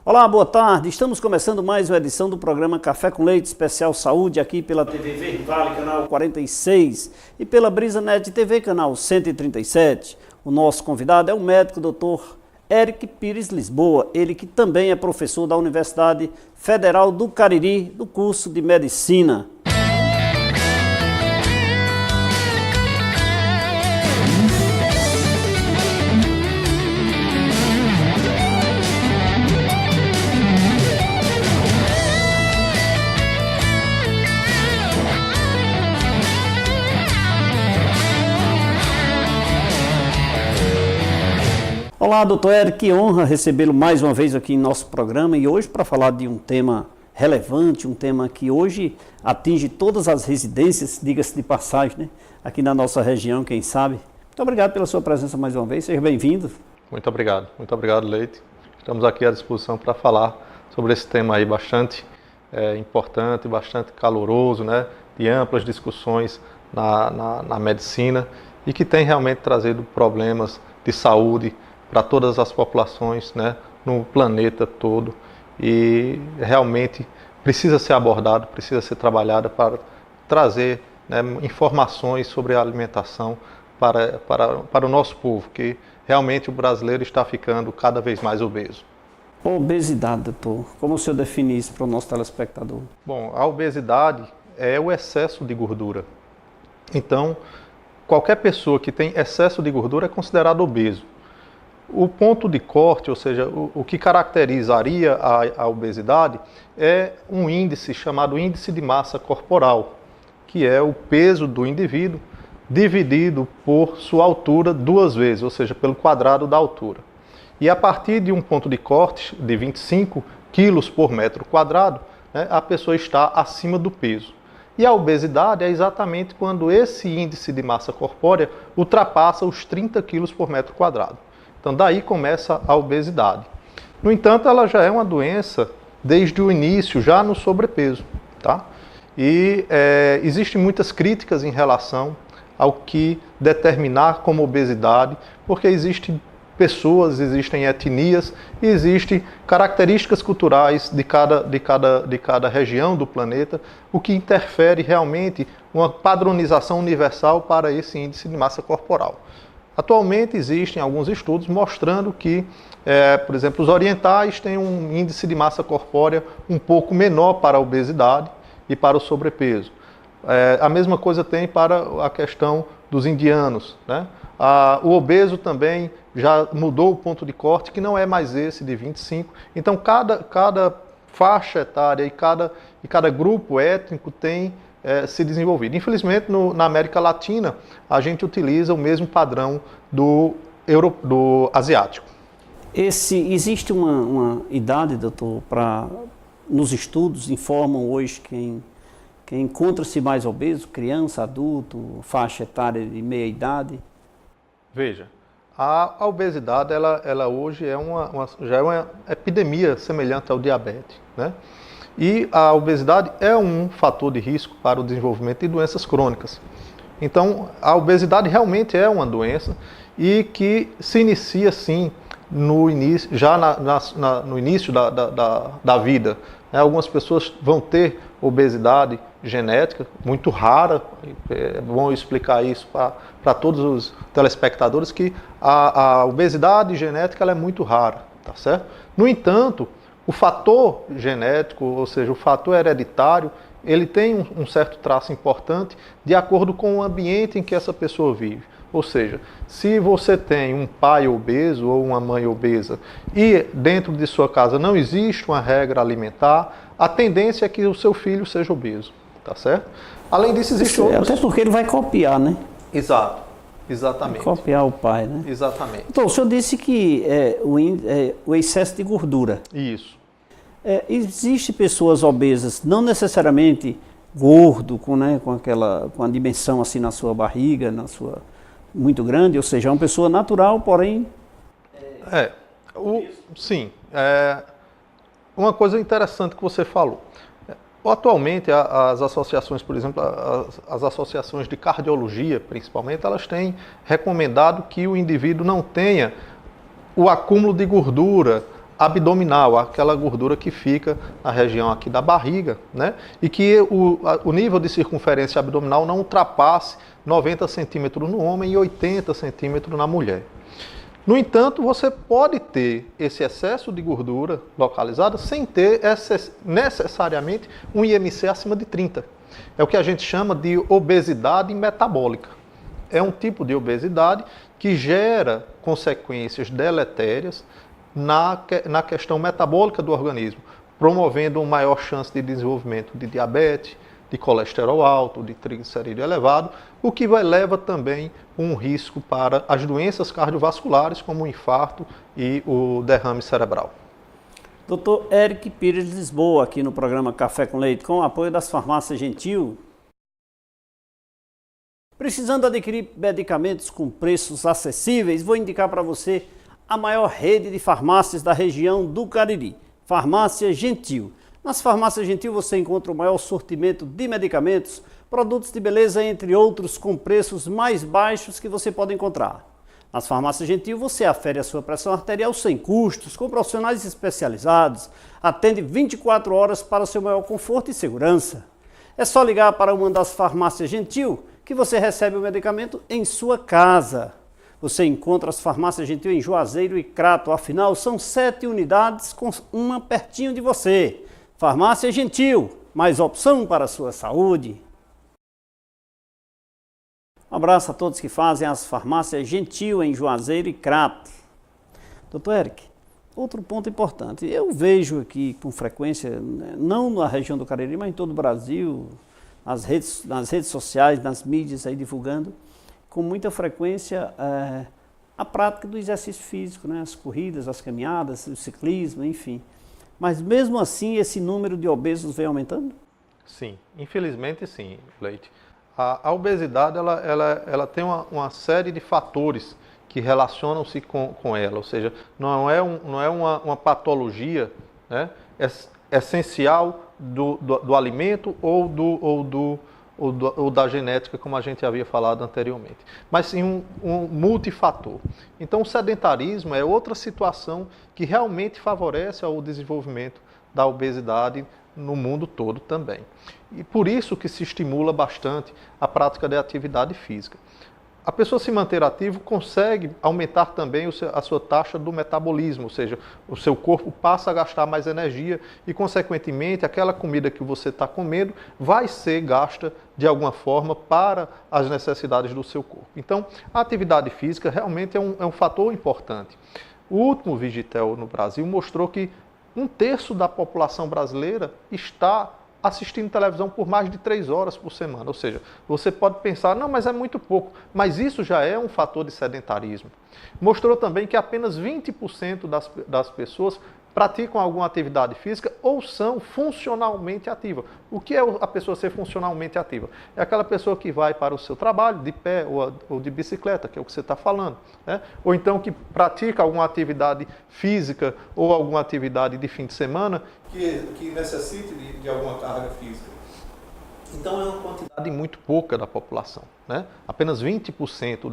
Olá, boa tarde. Estamos começando mais uma edição do programa Café com Leite Especial Saúde, aqui pela TV Verde Vale, canal 46, e pela Brisa Net TV, canal 137. O nosso convidado é o médico Dr. Eric Pires Lisboa, ele que também é professor da Universidade Federal do Cariri, do curso de Medicina. Olá, doutor Eric, que honra recebê-lo mais uma vez aqui em nosso programa e hoje para falar de um tema relevante, um tema que hoje atinge todas as residências, diga-se de passagem, né? Aqui na nossa região, quem sabe. Muito obrigado pela sua presença mais uma vez, seja bem-vindo. Muito obrigado, Leite. Estamos aqui à disposição para falar sobre esse tema aí bastante importante, bastante caloroso, né? De amplas discussões na medicina e que tem realmente trazido problemas de saúde para todas as populações, né, no planeta todo, e realmente precisa ser abordado, precisa ser trabalhado para trazer, né, informações sobre a alimentação para o nosso povo, que realmente o brasileiro está ficando cada vez mais obeso. Obesidade, doutor, como o senhor define isso para o nosso telespectador? Bom, a obesidade é o excesso de gordura. Então, qualquer pessoa que tem excesso de gordura é considerado obeso. O ponto de corte, ou seja, o que caracterizaria a obesidade é um índice chamado índice de massa corporal, que é o peso do indivíduo dividido por sua altura duas vezes, ou seja, pelo quadrado da altura. E a partir de um ponto de corte de 25 quilos por metro quadrado, né, a pessoa está acima do peso. E a obesidade é exatamente quando esse índice de massa corpórea ultrapassa os 30 quilos por metro quadrado. Então, daí começa a obesidade. No entanto, ela já é uma doença desde o início, já no sobrepeso, tá? E existem muitas críticas em relação ao que determinar como obesidade, porque existem pessoas, existem etnias, e existem características culturais de cada região do planeta, o que interfere realmente uma padronização universal para esse índice de massa corporal. Atualmente existem alguns estudos mostrando que, por exemplo, os orientais têm um índice de massa corpórea um pouco menor para a obesidade e para o sobrepeso. A mesma coisa tem para a questão dos indianos, né? O obeso também já mudou o ponto de corte, que não é mais esse de 25. Então, cada faixa etária e cada grupo étnico tem se desenvolvido. Infelizmente, na América Latina, a gente utiliza o mesmo padrão do asiático. Existe uma idade, doutor, nos estudos informam hoje quem encontra-se mais obeso, criança, adulto, faixa etária de meia idade? Veja, a obesidade ela hoje já é uma epidemia semelhante ao diabetes, né? E a obesidade é um fator de risco para o desenvolvimento de doenças crônicas. Então, a obesidade realmente é uma doença e que se inicia, sim, no início, já no início da vida. Algumas pessoas vão ter obesidade genética, muito rara. É bom explicar isso para todos os telespectadores, que a obesidade genética ela é muito rara, tá certo? No entanto, o fator genético, ou seja, o fator hereditário, ele tem um certo traço importante de acordo com o ambiente em que essa pessoa vive. Ou seja, se você tem um pai obeso ou uma mãe obesa e dentro de sua casa não existe uma regra alimentar, a tendência é que o seu filho seja obeso, tá certo? Além disso, existe outros... Até porque ele vai copiar, né? Exatamente. Vai copiar o pai, né? Exatamente. Então, o senhor disse que o excesso de gordura. Isso. Existem pessoas obesas, não necessariamente gordo, com a dimensão assim na sua barriga, muito grande, ou seja, é uma pessoa natural, porém... Sim. Uma coisa interessante que você falou. Atualmente, as associações, por exemplo, as associações de cardiologia, principalmente, elas têm recomendado que o indivíduo não tenha o acúmulo de gordura abdominal, aquela gordura que fica na região aqui da barriga, né? E que o nível de circunferência abdominal não ultrapasse 90 centímetros no homem e 80 centímetros na mulher. No entanto, você pode ter esse excesso de gordura localizada sem ter necessariamente um IMC acima de 30. É o que a gente chama de obesidade metabólica. É um tipo de obesidade que gera consequências deletérias na questão metabólica do organismo, promovendo uma maior chance de desenvolvimento de diabetes, de colesterol alto, de triglicerídeo elevado, o que leva também um risco para as doenças cardiovasculares, como o infarto e o derrame cerebral. Dr. Eric Pires de Lisboa, aqui no programa Café com Leite, com o apoio das farmácias Gentil. Precisando adquirir medicamentos com preços acessíveis, vou indicar para você a maior rede de farmácias da região do Cariri, Farmácia Gentil. Nas farmácias Gentil você encontra o maior sortimento de medicamentos, produtos de beleza, entre outros, com preços mais baixos que você pode encontrar. Nas farmácias Gentil você afere a sua pressão arterial sem custos, com profissionais especializados, atende 24 horas para o seu maior conforto e segurança. É só ligar para uma das farmácias Gentil que você recebe o medicamento em sua casa. Você encontra as farmácias Gentil em Juazeiro e Crato, afinal são 7 unidades com uma pertinho de você. Farmácia Gentil, mais opção para a sua saúde. Um abraço a todos que fazem as farmácias Gentil em Juazeiro e Crato. Doutor Eric, outro ponto importante, eu vejo aqui com frequência, não na região do Cariri, mas em todo o Brasil, nas redes sociais, nas mídias aí divulgando, com muita frequência a prática do exercício físico, né? As corridas, as caminhadas, o ciclismo, enfim. Mas mesmo assim esse número de obesos vem aumentando? Sim, infelizmente sim, Leite. A obesidade ela tem uma série de fatores que relacionam-se com ela, ou seja, não é uma patologia, né, essencial do alimento ou da genética, como a gente havia falado anteriormente, mas sim um multifator. Então o sedentarismo é outra situação que realmente favorece o desenvolvimento da obesidade no mundo todo também. E por isso que se estimula bastante a prática de atividade física. A pessoa se manter ativo consegue aumentar também a sua taxa do metabolismo, ou seja, o seu corpo passa a gastar mais energia e, consequentemente, aquela comida que você está comendo vai ser gasta de alguma forma para as necessidades do seu corpo. Então, a atividade física realmente é um fator importante. O último Vigitel no Brasil mostrou que 1/3 da população brasileira está assistindo televisão por mais de 3 horas por semana. Ou seja, você pode pensar, não, mas é muito pouco. Mas isso já é um fator de sedentarismo. Mostrou também que apenas 20% das pessoas praticam alguma atividade física ou são funcionalmente ativas. O que é a pessoa ser funcionalmente ativa? É aquela pessoa que vai para o seu trabalho de pé ou de bicicleta, que é o que você está falando, né? Ou então que pratica alguma atividade física ou alguma atividade de fim de semana que necessite de alguma carga física. Então é uma quantidade muito pouca da população, né? Apenas 20%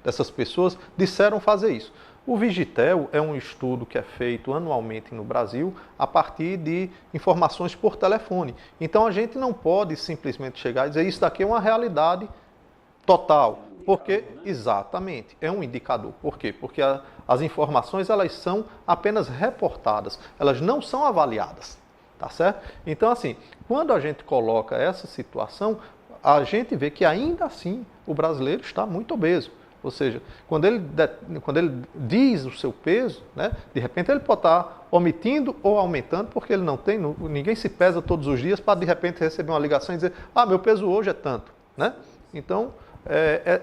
dessas pessoas disseram fazer isso. O Vigitel é um estudo que é feito anualmente no Brasil a partir de informações por telefone. Então a gente não pode simplesmente chegar e dizer isso daqui é uma realidade total. Porque, exatamente, é um indicador. Por quê? Porque as informações elas são apenas reportadas, elas não são avaliadas. Tá certo? Então, assim, quando a gente coloca essa situação, a gente vê que ainda assim o brasileiro está muito obeso. Ou seja, quando ele diz o seu peso, né, de repente ele pode estar omitindo ou aumentando, porque ele não tem, ninguém se pesa todos os dias para de repente receber uma ligação e dizer, meu peso hoje é tanto. Né? Então,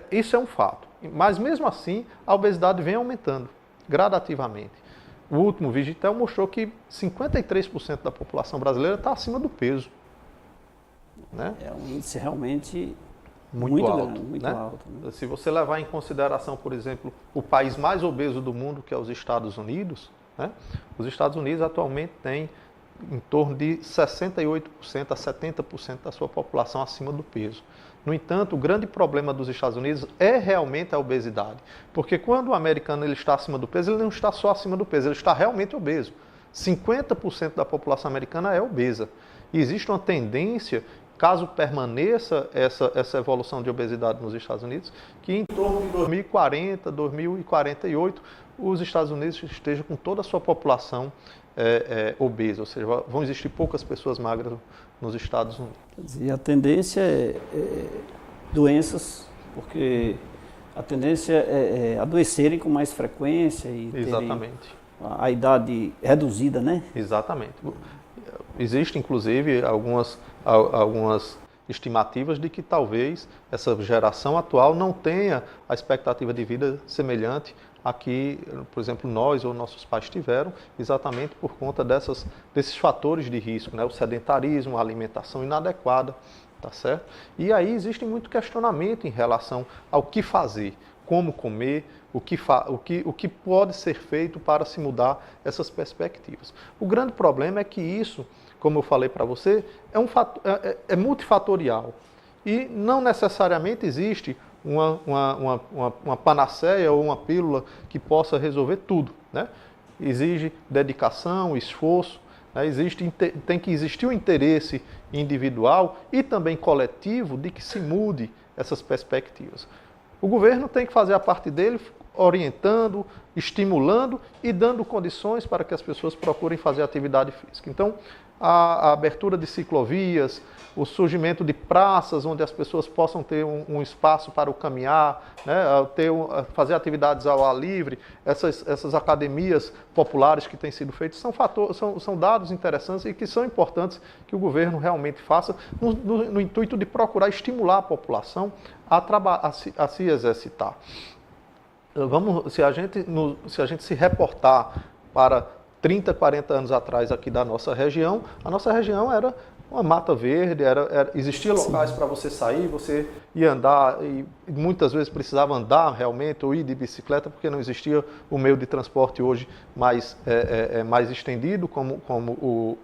isso é um fato. Mas mesmo assim, a obesidade vem aumentando gradativamente. O último Vigitel mostrou que 53% da população brasileira está acima do peso. Né? É um índice realmente muito alto. Grande, muito né? alto, né? Se você levar em consideração, por exemplo, o país mais obeso do mundo, que é os Estados Unidos, né? Os Estados Unidos atualmente têm em torno de 68% a 70% da sua população acima do peso. No entanto, o grande problema dos Estados Unidos é realmente a obesidade. Porque quando o americano ele está acima do peso, ele não está só acima do peso, ele está realmente obeso. 50% da população americana é obesa. E existe uma tendência, caso permaneça essa evolução de obesidade nos Estados Unidos, que em torno de 2040, 2048, os Estados Unidos estejam com toda a sua população obesa, ou seja, vão existir poucas pessoas magras nos Estados Unidos. E a tendência é doenças, porque a tendência é adoecerem com mais frequência e Exatamente. A idade reduzida, né? Exatamente. Existem, inclusive, algumas estimativas de que talvez essa geração atual não tenha a expectativa de vida semelhante a que, por exemplo, nós ou nossos pais tiveram, exatamente por conta desses fatores de risco, né? O sedentarismo, a alimentação inadequada, tá certo? E aí existe muito questionamento em relação ao que fazer, como comer, o que pode ser feito para se mudar essas perspectivas. O grande problema é que isso, como eu falei para você, é multifatorial e não necessariamente existe uma panaceia ou uma pílula que possa resolver tudo, né? Exige dedicação, esforço, né? Tem que existir um interesse individual e também coletivo de que se mude essas perspectivas. O governo tem que fazer a parte dele, orientando, estimulando e dando condições para que as pessoas procurem fazer atividade física. Então, a abertura de ciclovias, o surgimento de praças onde as pessoas possam ter um espaço para o caminhar, né, fazer atividades ao ar livre, essas academias populares que têm sido feitas, são dados interessantes e que são importantes que o governo realmente faça no intuito de procurar estimular a população a se exercitar. Se a gente se reportar para 30, 40 anos atrás aqui da nossa região, a nossa região era uma mata verde, existia locais para você sair, você ia andar e muitas vezes precisava andar realmente ou ir de bicicleta porque não existia o meio de transporte hoje mais estendido como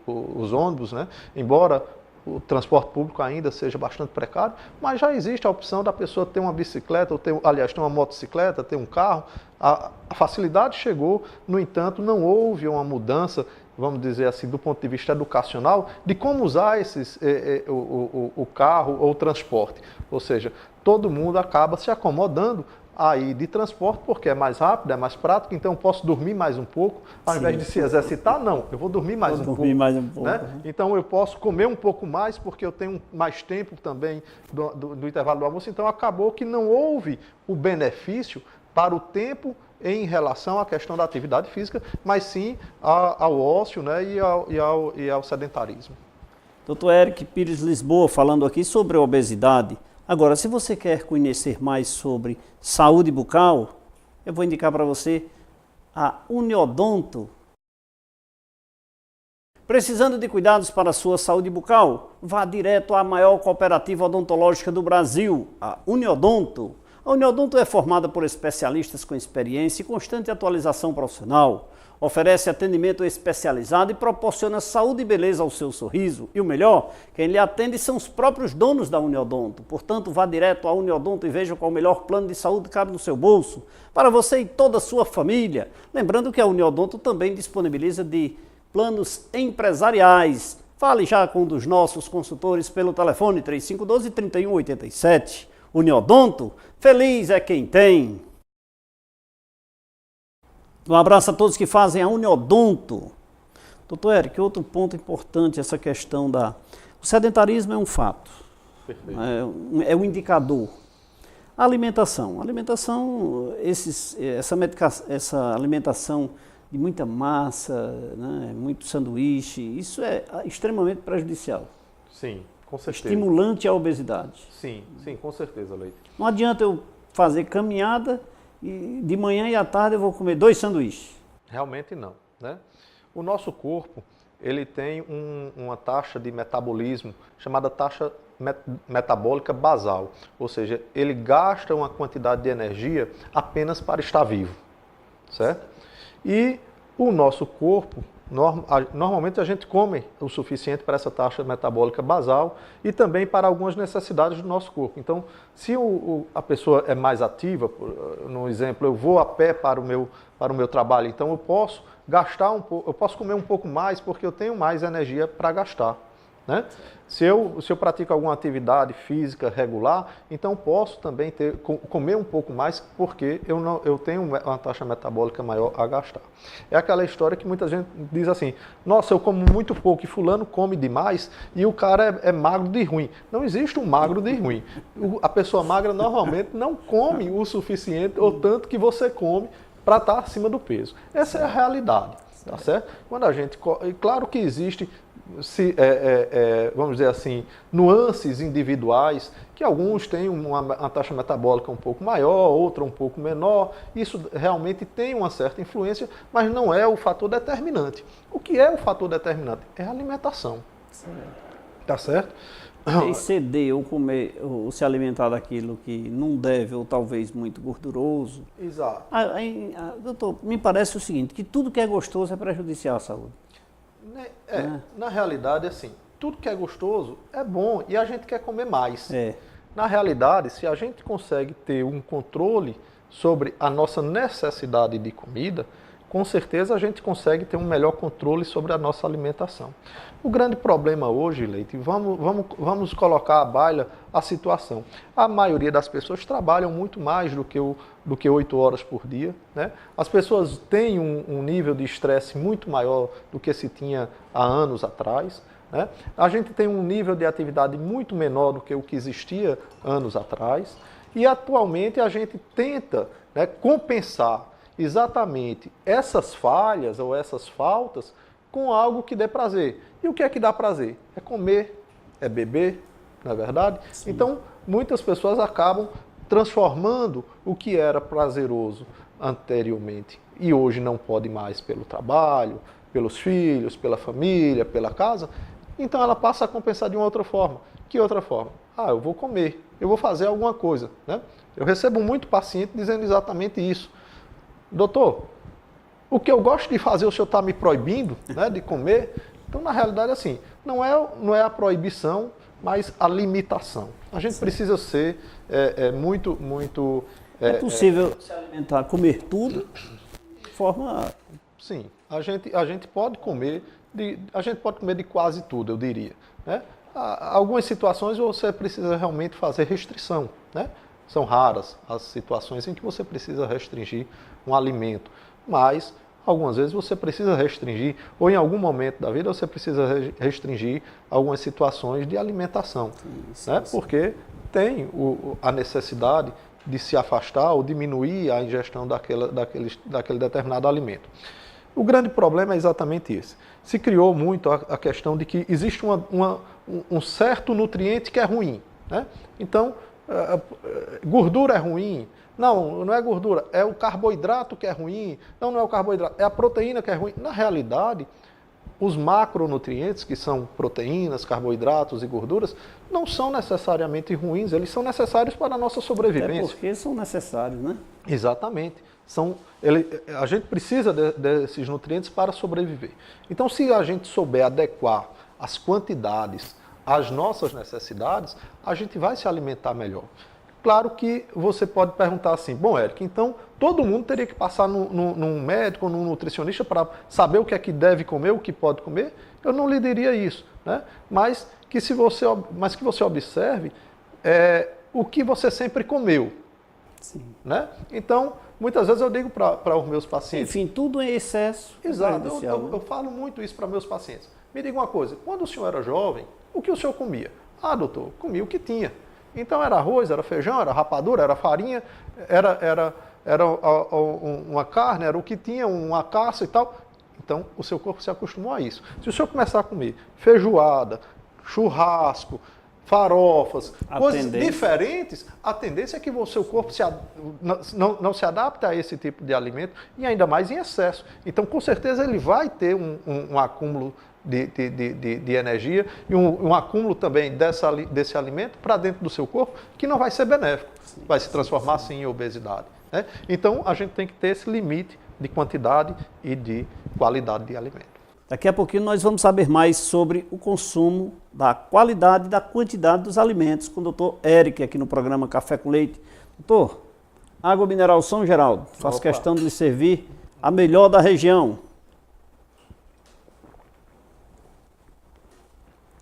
os ônibus, né? Embora o transporte público ainda seja bastante precário, mas já existe a opção da pessoa ter uma bicicleta, ter uma motocicleta, ter um carro. A facilidade chegou, no entanto, não houve uma mudança, vamos dizer assim, do ponto de vista educacional, de como usar o carro ou o transporte. Ou seja, todo mundo acaba se acomodando aí de transporte, porque é mais rápido, é mais prático, então eu posso dormir mais um pouco, ao invés de se exercitar, não, eu vou dormir mais um pouco. Né? Então eu posso comer um pouco mais, porque eu tenho mais tempo também do intervalo do almoço, então acabou que não houve o benefício para o tempo em relação à questão da atividade física, mas sim ao ócio, né, e ao sedentarismo. Dr. Eric Pires Lisboa falando aqui sobre a obesidade. Agora, se você quer conhecer mais sobre saúde bucal, eu vou indicar para você a Uniodonto. Precisando de cuidados para a sua saúde bucal? Vá direto à maior cooperativa odontológica do Brasil, a Uniodonto. A Uniodonto é formada por especialistas com experiência e constante atualização profissional. Oferece atendimento especializado e proporciona saúde e beleza ao seu sorriso. E o melhor, quem lhe atende são os próprios donos da Uniodonto. Portanto, vá direto à Uniodonto e veja qual o melhor plano de saúde cabe no seu bolso, para você e toda a sua família. Lembrando que a Uniodonto também disponibiliza de planos empresariais. Fale já com um dos nossos consultores pelo telefone 3512-3187. Uniodonto, feliz é quem tem. Um abraço a todos que fazem a Uniodonto. Doutor Eric, outro ponto importante, essa questão o sedentarismo é um fato, é um indicador. A alimentação, essa alimentação de muita massa, né, muito sanduíche, isso é extremamente prejudicial. Sim, com certeza. Estimulante à obesidade. Sim, com certeza, Leite. Não adianta eu fazer caminhada e de manhã e à tarde eu vou comer 2 sanduíches. Realmente não, né? O nosso corpo, ele tem uma taxa de metabolismo chamada taxa metabólica basal, ou seja, ele gasta uma quantidade de energia apenas para estar vivo, certo? E o nosso corpo, Normalmente a gente come o suficiente para essa taxa metabólica basal e também para algumas necessidades do nosso corpo. Então, se a pessoa é mais ativa, no exemplo, eu vou a pé para o meu trabalho, então eu posso gastar um pouco, eu posso comer um pouco mais porque eu tenho mais energia para gastar. Né? Se eu pratico alguma atividade física regular, então posso também comer um pouco mais porque eu tenho uma taxa metabólica maior a gastar. É aquela história que muita gente diz assim, nossa, eu como muito pouco e fulano come demais e o cara é magro de ruim. Não existe um magro de ruim. A pessoa magra normalmente não come o suficiente ou tanto que você come para estar acima do peso. Essa é a realidade. Tá certo? Quando a gente, claro que existe, vamos dizer assim, nuances individuais, que alguns têm uma taxa metabólica um pouco maior, outra um pouco menor, isso realmente tem uma certa influência, mas não é o fator determinante. O que é o fator determinante? É a alimentação. Tá certo? Exceder ou comer, ou se alimentar daquilo que não deve, ou talvez muito gorduroso. Exato. Doutor, me parece o seguinte, que tudo que é gostoso é prejudicial à saúde. Na realidade, assim, tudo que é gostoso é bom e a gente quer comer mais. Na realidade, se a gente consegue ter um controle sobre a nossa necessidade de comida, com certeza a gente consegue ter um melhor controle sobre a nossa alimentação. O grande problema hoje, Leite, vamos colocar à baila a situação. A maioria das pessoas trabalham muito mais do que 8 horas por dia. Né? As pessoas têm um nível de estresse muito maior do que se tinha há anos atrás. Né? A gente tem um nível de atividade muito menor do que o que existia anos atrás. E atualmente a gente tenta, né, compensar exatamente essas falhas ou essas faltas com algo que dê prazer. E o que é que dá prazer? É comer, é beber, não é verdade? Sim. Então, muitas pessoas acabam transformando o que era prazeroso anteriormente e hoje não pode mais pelo trabalho, pelos filhos, pela família, pela casa, então ela passa a compensar de uma outra forma. Que outra forma? Eu vou comer, eu vou fazer alguma coisa. Né? Eu recebo muito paciente dizendo exatamente isso. Doutor, o que eu gosto de fazer, o senhor está me proibindo, né, de comer? Então, na realidade, assim, não é a proibição, mas a limitação. A gente precisa ser muito... É possível se alimentar, comer tudo de forma... Sim, a gente pode comer de quase tudo, eu diria. Né? Algumas situações você precisa realmente fazer restrição, né? São raras as situações em que você precisa restringir um alimento, mas algumas vezes você precisa restringir, ou em algum momento da vida você precisa restringir algumas situações de alimentação, né? Porque tem a necessidade de se afastar ou diminuir a ingestão daquele determinado alimento. O grande problema é exatamente esse. Se criou muito a questão de que existe um certo nutriente que é ruim, né? Então, gordura é ruim. Não é gordura, é o carboidrato que é ruim. Não é o carboidrato, é a proteína que é ruim. Na realidade, os macronutrientes, que são proteínas, carboidratos e gorduras, não são necessariamente ruins, eles são necessários para a nossa sobrevivência. É porque são necessários, né? Exatamente. A gente precisa desses nutrientes para sobreviver. Então, se a gente souber adequar as quantidades às nossas necessidades, a gente vai se alimentar melhor. Claro que você pode perguntar assim, bom, Érico, então todo mundo teria que passar num médico ou num nutricionista para saber o que é que deve comer, o que pode comer? Eu não lhe diria isso, né? Mas que você observe o que você sempre comeu. Sim. Né? Então, muitas vezes eu digo para os meus pacientes... Enfim, tudo em excesso. Exato, eu falo muito isso para meus pacientes. Me diga uma coisa, quando o senhor era jovem, o que o senhor comia? Doutor, comia o que tinha. Então era arroz, era feijão, era rapadura, era farinha, era uma carne, era o que tinha, uma caça e tal. Então o seu corpo se acostumou a isso. Se o senhor começar a comer feijoada, churrasco, farofas, coisas diferentes, a tendência é que o seu corpo não se adapte a esse tipo de alimento e ainda mais em excesso. Então com certeza ele vai ter um acúmulo de energia e um acúmulo também desse alimento para dentro do seu corpo que não vai ser benéfico, vai se transformar sim em obesidade. Né? Então a gente tem que ter esse limite de quantidade e de qualidade de alimento. Daqui a pouquinho nós vamos saber mais sobre o consumo, da qualidade e da quantidade dos alimentos com o doutor Eric aqui no programa Café com Leite. Doutor, água mineral São Geraldo, faço questão de lhe servir a melhor da região.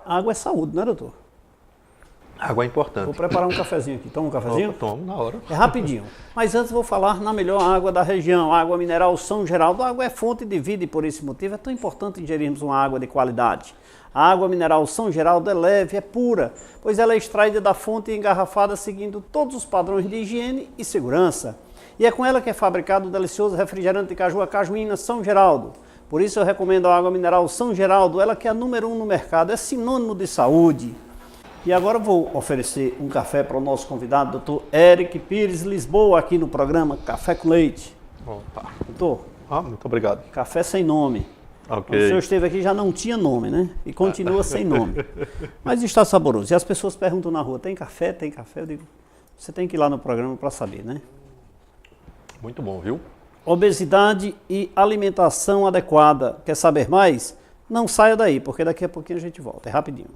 Água é saúde, não é, doutor? Água é importante. Vou preparar um cafezinho aqui. Toma um cafezinho? Tomo na hora. É rapidinho. Mas antes vou falar na melhor água da região, água mineral São Geraldo. A água é fonte de vida e por esse motivo é tão importante ingerirmos uma água de qualidade. A água mineral São Geraldo é leve, é pura, pois ela é extraída da fonte e engarrafada seguindo todos os padrões de higiene e segurança. E é com ela que é fabricado o delicioso refrigerante de caju, a Cajuína São Geraldo. Por isso eu recomendo a água mineral São Geraldo, ela que é a número 1 no mercado, é sinônimo de saúde. E agora eu vou oferecer um café para o nosso convidado, doutor Eric Pires Lisboa, aqui no programa Café com Leite. Opa. Doutor, muito obrigado. café sem nome. Ok. Quando o senhor esteve aqui já não tinha nome, né? E continua sem nome. Mas está saboroso. E as pessoas perguntam na rua, tem café? Tem café? Eu digo, você tem que ir lá no programa para saber, né? Muito bom, viu? Obesidade e alimentação adequada. Quer saber mais? Não saia daí, porque daqui a pouquinho a gente volta. É rapidinho.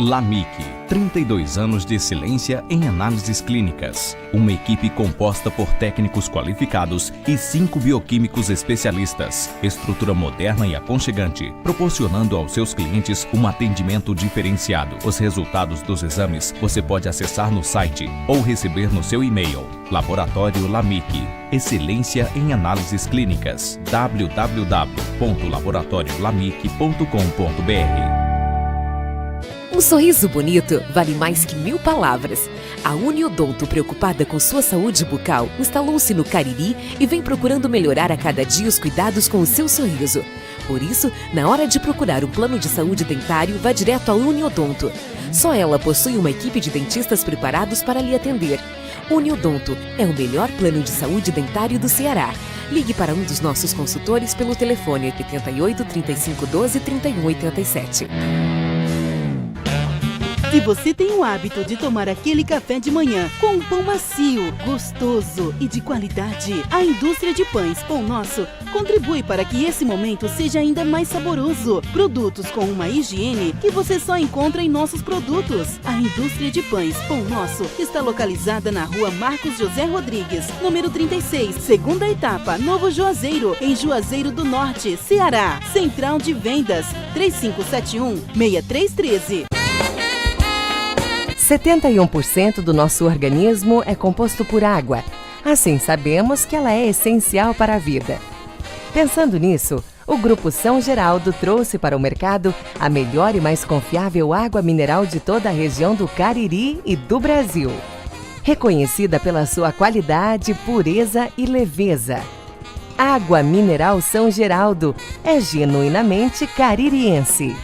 LAMIC, 32 anos de excelência em análises clínicas. Uma equipe composta por técnicos qualificados e 5 bioquímicos especialistas. Estrutura moderna e aconchegante, proporcionando aos seus clientes um atendimento diferenciado. Os resultados dos exames você pode acessar no site ou receber no seu e-mail. Laboratório LAMIC, excelência em análises clínicas. www.laboratoriolamic.com.br. Um sorriso bonito vale mais que 1000 palavras. A Uniodonto, preocupada com sua saúde bucal, instalou-se no Cariri e vem procurando melhorar a cada dia os cuidados com o seu sorriso. Por isso, na hora de procurar um plano de saúde dentário, vá direto à Uniodonto. Só ela possui uma equipe de dentistas preparados para lhe atender. Uniodonto é o melhor plano de saúde dentário do Ceará. Ligue para um dos nossos consultores pelo telefone 88 35 12 31 87. Se você tem o hábito de tomar aquele café de manhã com um pão macio, gostoso e de qualidade, a indústria de pães Pão Nosso contribui para que esse momento seja ainda mais saboroso. Produtos com uma higiene que você só encontra em nossos produtos. A indústria de pães Pão Nosso está localizada na rua Marcos José Rodrigues, número 36, segunda etapa, Novo Juazeiro, em Juazeiro do Norte, Ceará. Central de Vendas, 3571-6313. 71% do nosso organismo é composto por água. Assim, sabemos que ela é essencial para a vida. Pensando nisso, o Grupo São Geraldo trouxe para o mercado a melhor e mais confiável água mineral de toda a região do Cariri e do Brasil. Reconhecida pela sua qualidade, pureza e leveza. Água mineral São Geraldo é genuinamente caririense.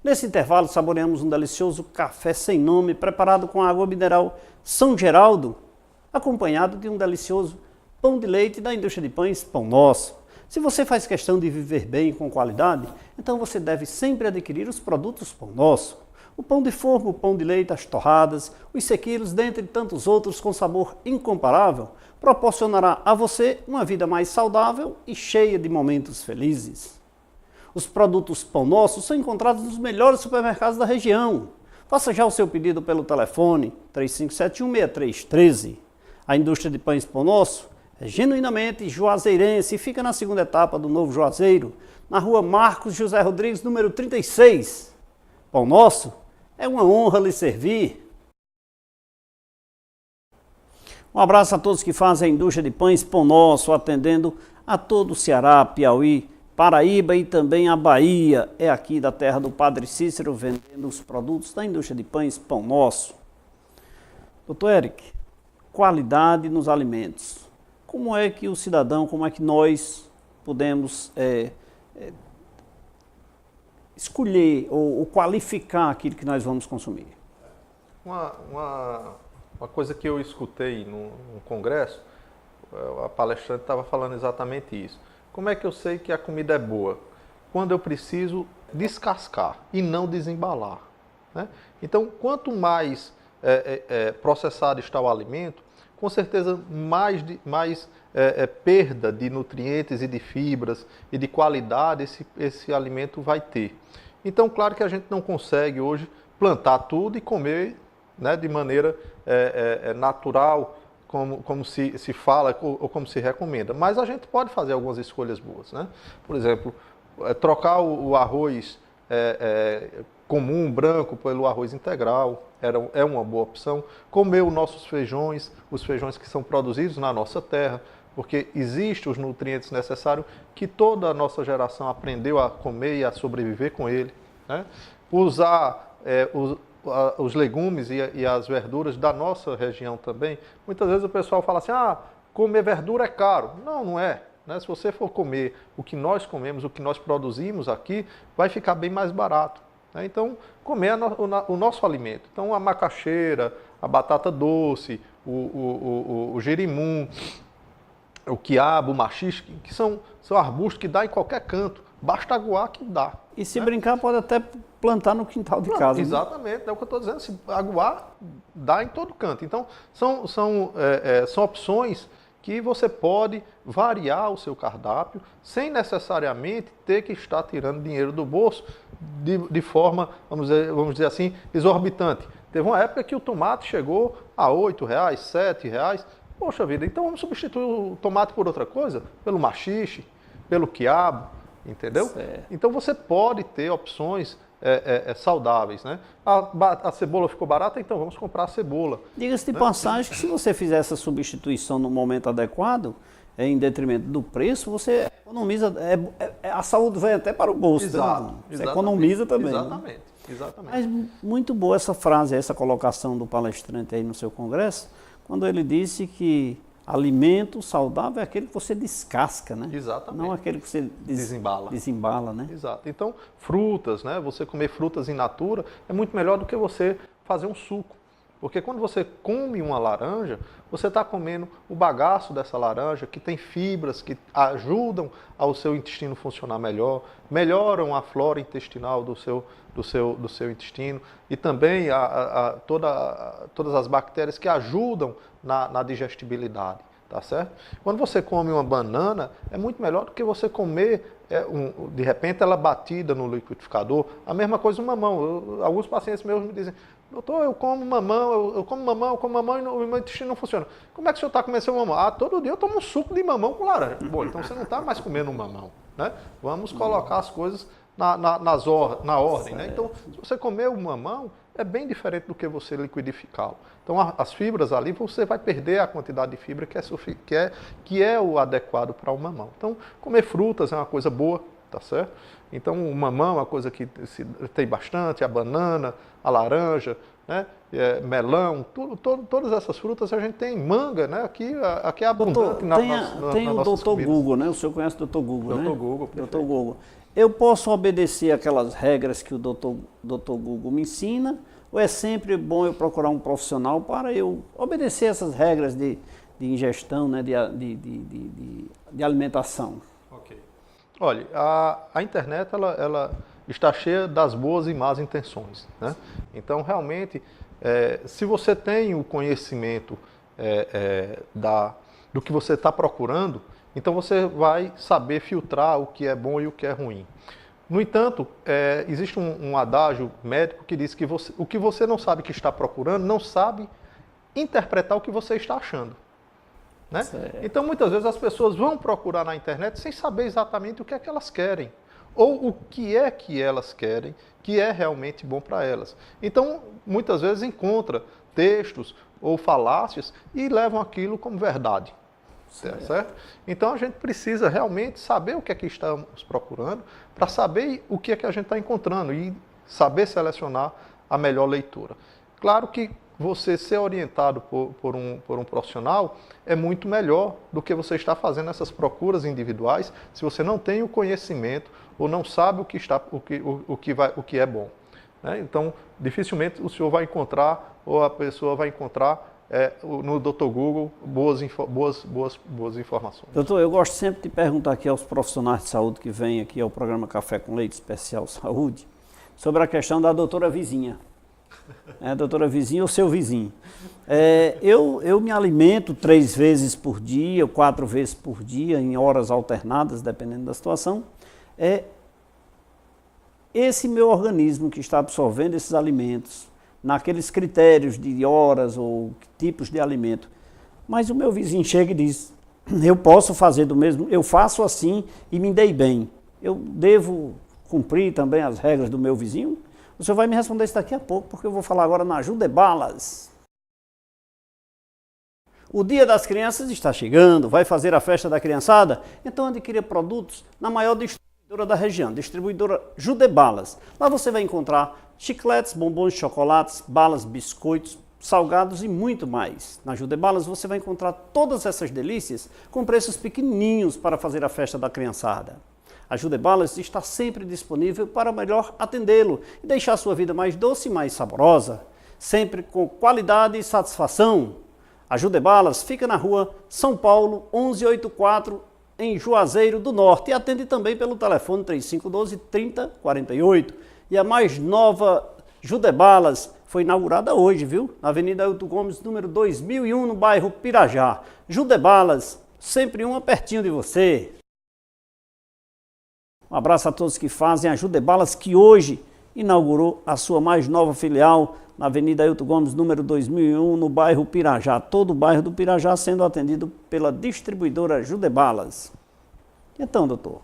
Nesse intervalo, saboreamos um delicioso café sem nome, preparado com água mineral São Geraldo, acompanhado de um delicioso pão de leite da indústria de pães Pão Nosso. Se você faz questão de viver bem e com qualidade, então você deve sempre adquirir os produtos Pão Nosso. O pão de forma, o pão de leite, as torradas, os sequilos, dentre tantos outros com sabor incomparável, proporcionará a você uma vida mais saudável e cheia de momentos felizes. Os produtos Pão Nosso são encontrados nos melhores supermercados da região. Faça já o seu pedido pelo telefone 3571-6313. A indústria de pães Pão Nosso é genuinamente juazeirense e fica na segunda etapa do Novo Juazeiro, na rua Marcos José Rodrigues, número 36. Pão Nosso, é uma honra lhe servir. Um abraço a todos que fazem a indústria de pães Pão Nosso, atendendo a todo o Ceará, Piauí, Paraíba e também a Bahia. É aqui da terra do Padre Cícero, vendendo os produtos da indústria de pães Pão Nosso. Doutor Eric, qualidade nos alimentos. Como é que o cidadão, como é que nós podemos escolher ou qualificar aquilo que nós vamos consumir? Uma uma coisa que eu escutei num congresso, a palestrante estava falando exatamente isso. Como é que eu sei que a comida é boa? Quando eu preciso descascar e não desembalar, né? Então, quanto mais processado está o alimento, com certeza mais perda de nutrientes e de fibras e de qualidade esse alimento vai ter. Então, claro que a gente não consegue hoje plantar tudo e comer, né, de maneira natural, como se fala ou como se recomenda. Mas a gente pode fazer algumas escolhas boas, né? Por exemplo, trocar o arroz comum, branco, pelo arroz integral, é uma boa opção. Comer os nossos feijões, os feijões que são produzidos na nossa terra, porque existem os nutrientes necessários que toda a nossa geração aprendeu a comer e a sobreviver com ele, né? Usar os legumes e as verduras da nossa região também. Muitas vezes o pessoal fala assim, comer verdura é caro. Não, não é. Né? Se você for comer o que nós comemos, o que nós produzimos aqui, vai ficar bem mais barato. Né? Então, comer o nosso alimento. Então, a macaxeira, a batata doce, o jerimum, o quiabo, o maxixe, que são arbustos que dá em qualquer canto. Basta aguar que dá. E se brincar, pode até plantar no quintal de casa. Exatamente, é o que eu estou dizendo. Se aguar, dá em todo canto. Então, são opções que você pode variar o seu cardápio sem necessariamente ter que estar tirando dinheiro do bolso de forma, vamos dizer assim, exorbitante. Teve uma época que o tomate chegou a R$8, R$7. Poxa vida, então vamos substituir o tomate por outra coisa? Pelo maxixe, pelo quiabo, entendeu? Certo. Então você pode ter opções saudáveis, né? A cebola ficou barata, então vamos comprar a cebola. Diga-se de passagem que se você fizer essa substituição no momento adequado, em detrimento do preço, você economiza, a saúde vai até para o bolso. Exato. Você economiza também. Exatamente. Né? Exatamente. Mas muito boa essa frase, essa colocação do palestrante aí no seu congresso, quando ele disse que alimento saudável é aquele que você descasca, né? Exatamente. Não aquele que você desembala, né? Exato. Então, frutas, né? Você comer frutas in natura é muito melhor do que você fazer um suco. Porque quando você come uma laranja, você está comendo o bagaço dessa laranja, que tem fibras que ajudam ao seu intestino funcionar melhor, melhoram a flora intestinal do seu intestino e também todas as bactérias que ajudam na digestibilidade, tá certo? Quando você come uma banana, é muito melhor do que você comer, de repente, ela batida no liquidificador. A mesma coisa o mamão. Alguns pacientes meus me dizem, doutor, eu como mamão e o meu intestino não funciona. Como é que o senhor está comendo seu mamão? Todo dia eu tomo um suco de mamão com laranja. Bom, então você não está mais comendo um mamão, né? Vamos colocar as coisas na ordem, né? Então, se você comer o mamão, é bem diferente do que você liquidificá-lo. Então, as fibras ali, você vai perder a quantidade de fibra que é o adequado para o mamão. Então, comer frutas é uma coisa boa, tá certo? Então, o mamão é uma coisa que tem bastante, a banana, a laranja, né? Melão, todas essas frutas a gente tem. Manga, né? Aqui é abundante tem o Dr. Google, né? O senhor conhece o Dr. Google, né? Dr. Google, Dr. Google. Eu posso obedecer aquelas regras que o Dr. Google me ensina, ou é sempre bom eu procurar um profissional para eu obedecer essas regras de ingestão, né, de alimentação? Ok. Olha, a internet ela está cheia das boas e más intenções, né? Então, realmente, se você tem o conhecimento do que você está procurando, então você vai saber filtrar o que é bom e o que é ruim. No entanto, existe um adágio médico que diz que o que você não sabe que está procurando, não sabe interpretar o que você está achando. Né? Então, muitas vezes as pessoas vão procurar na internet sem saber exatamente o que é que elas querem. Ou o que é que elas querem, que é realmente bom para elas. Então, muitas vezes encontra textos ou falácias e levam aquilo como verdade. Certo? Então a gente precisa realmente saber o que é que estamos procurando para saber o que é que a gente está encontrando e saber selecionar a melhor leitura. Claro que você ser orientado por um profissional é muito melhor do que você estar fazendo essas procuras individuais se você não tem o conhecimento ou não sabe o que é bom. Né? Então, dificilmente o senhor vai encontrar ou a pessoa vai encontrar no Dr. Google boas informações. Doutor, eu gosto sempre de perguntar aqui aos profissionais de saúde que vêm aqui ao programa Café com Leite Especial Saúde sobre a questão da doutora vizinha. Doutora vizinha ou seu vizinho. Eu me alimento 3 vezes por dia, 4 vezes por dia, em horas alternadas, dependendo da situação. Esse meu organismo que está absorvendo esses alimentos, naqueles critérios de horas ou tipos de alimento. Mas o meu vizinho chega e diz, eu posso fazer do mesmo, eu faço assim e me dei bem. Eu devo cumprir também as regras do meu vizinho? O senhor vai me responder isso daqui a pouco, porque eu vou falar agora na Judebalas. O Dia das Crianças está chegando, vai fazer a festa da criançada? Então adquira produtos na maior distribuidora da região, distribuidora Judebalas. Lá você vai encontrar chicletes, bombons, chocolates, balas, biscoitos, salgados e muito mais. Na Judebalas você vai encontrar todas essas delícias com preços pequenininhos para fazer a festa da criançada. A Judebalas está sempre disponível para melhor atendê-lo e deixar a sua vida mais doce e mais saborosa, sempre com qualidade e satisfação. A Judebalas fica na rua São Paulo, 1184, em Juazeiro do Norte, e atende também pelo telefone 3512-3048. E a mais nova Judebalas foi inaugurada hoje, viu? Na Avenida Hilton Gomes, número 2001, no bairro Pirajá. Judebalas, sempre uma pertinho de você. Um abraço a todos que fazem a Judebalas, que hoje inaugurou a sua mais nova filial na Avenida Hilton Gomes, número 2001, no bairro Pirajá. Todo o bairro do Pirajá sendo atendido pela distribuidora Judebalas. Então, doutor?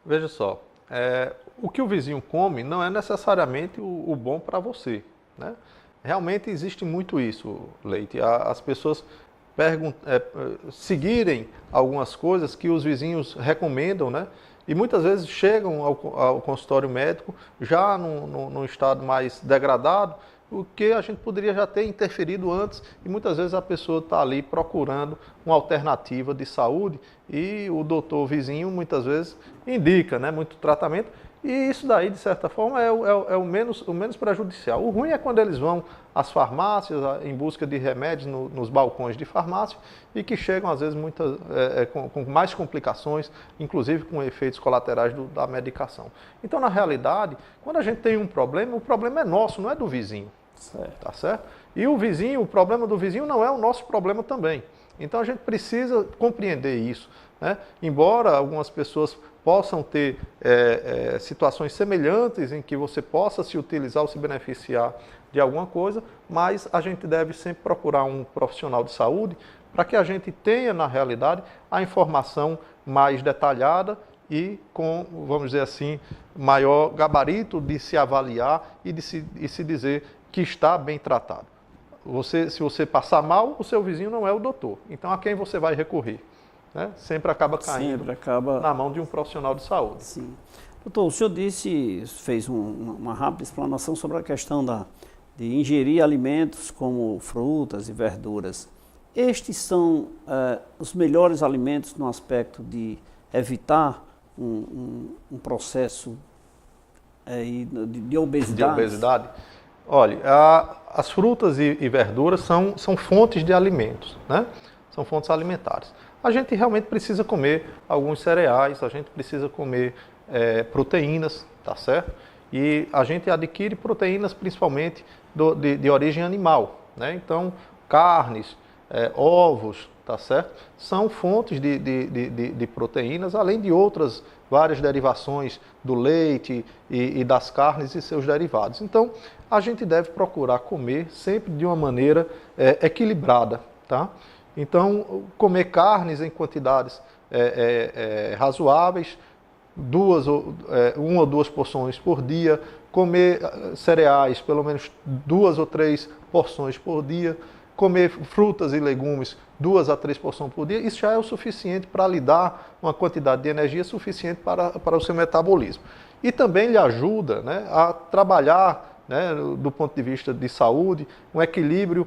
Veja só, o que o vizinho come não é necessariamente o bom para você, né? Realmente existe muito isso, Leite. As pessoas seguirem algumas coisas que os vizinhos recomendam, né? E muitas vezes chegam ao consultório médico já num estado mais degradado, o que a gente poderia já ter interferido antes, e muitas vezes a pessoa está ali procurando uma alternativa de saúde e o doutor vizinho muitas vezes indica, né, muito tratamento, e isso daí, de certa forma, é o menos prejudicial. O ruim é quando eles vão às farmácias em busca de remédios nos balcões de farmácia e que chegam, às vezes, com mais complicações, inclusive com efeitos colaterais da medicação. Então, na realidade, quando a gente tem um problema, o problema é nosso, não é do vizinho. Certo. Tá certo? E o problema do vizinho não é o nosso problema também. Então, a gente precisa compreender isso, né? Embora algumas pessoas possam ter situações semelhantes em que você possa se utilizar ou se beneficiar de alguma coisa, mas a gente deve sempre procurar um profissional de saúde para que a gente tenha, na realidade, a informação mais detalhada e com, vamos dizer assim, maior gabarito de se avaliar e de se dizer que está bem tratado. Se você passar mal, o seu vizinho não é o doutor. Então, a quem você vai recorrer? Né? Sempre acaba caindo na mão de um profissional de saúde. Sim. Doutor, o senhor fez uma rápida explanação sobre a questão de ingerir alimentos como frutas e verduras. Estes são os melhores alimentos no aspecto de evitar um processo de obesidade? De obesidade? Olha, as frutas e verduras são fontes de alimentos, né? São fontes alimentares. A gente realmente precisa comer alguns cereais, a gente precisa comer proteínas, tá certo? E a gente adquire proteínas principalmente de origem animal, né? Então, carnes, ovos, tá certo? São fontes de proteínas, além de outras várias derivações do leite e das carnes e seus derivados. Então, a gente deve procurar comer sempre de uma maneira equilibrada, tá? Então, comer carnes em quantidades razoáveis, uma ou duas porções por dia, comer cereais, pelo menos 2 ou 3 porções por dia, comer frutas e legumes 2 a 3 porções por dia, isso já é o suficiente para lhe dar uma quantidade de energia suficiente para o seu metabolismo. E também lhe ajuda, né, a trabalhar, né, do ponto de vista de saúde, um equilíbrio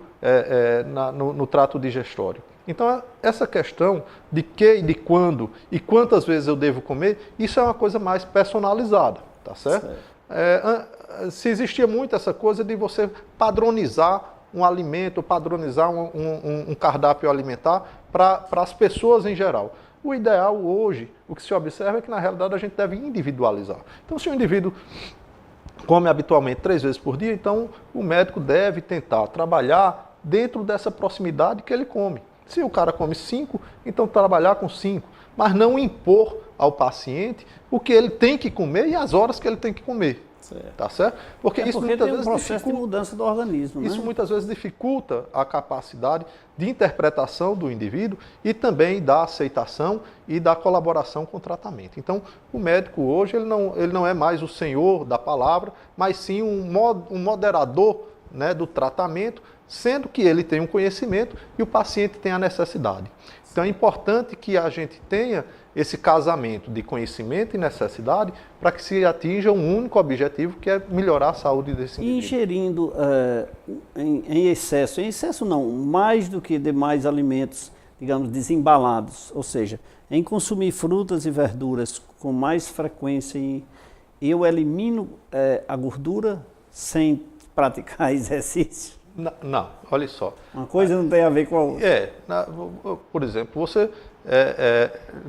no trato digestório. Então, essa questão de que e de quando e quantas vezes eu devo comer, isso é uma coisa mais personalizada, tá certo? Se existia muito essa coisa de você padronizar um alimento, padronizar um cardápio alimentar para as pessoas em geral. O ideal hoje, o que se observa é que na realidade a gente deve individualizar. Então, se o indivíduo come habitualmente 3 vezes por dia, então o médico deve tentar trabalhar dentro dessa proximidade que ele come. Se o cara come 5, então trabalhar com 5, mas não impor ao paciente o que ele tem que comer e as horas que ele tem que comer. Certo. Tá certo? Porque isso porque muitas tem um vezes processo de mudança do organismo, né? Isso muitas vezes dificulta a capacidade de interpretação do indivíduo e também da aceitação e da colaboração com o tratamento. Então, o médico hoje ele não é mais o senhor da palavra, mas sim um moderador, né, do tratamento, sendo que ele tem um conhecimento e o paciente tem a necessidade. Então é importante que a gente tenha esse casamento de conhecimento e necessidade para que se atinja um único objetivo, que é melhorar a saúde desse indivíduo. Ingerindo em excesso não, mais do que demais alimentos, digamos, desembalados, ou seja, em consumir frutas e verduras com mais frequência, eu elimino a gordura sem praticar exercício. Não, olha só. Uma coisa não tem a ver com a outra. Por exemplo, você,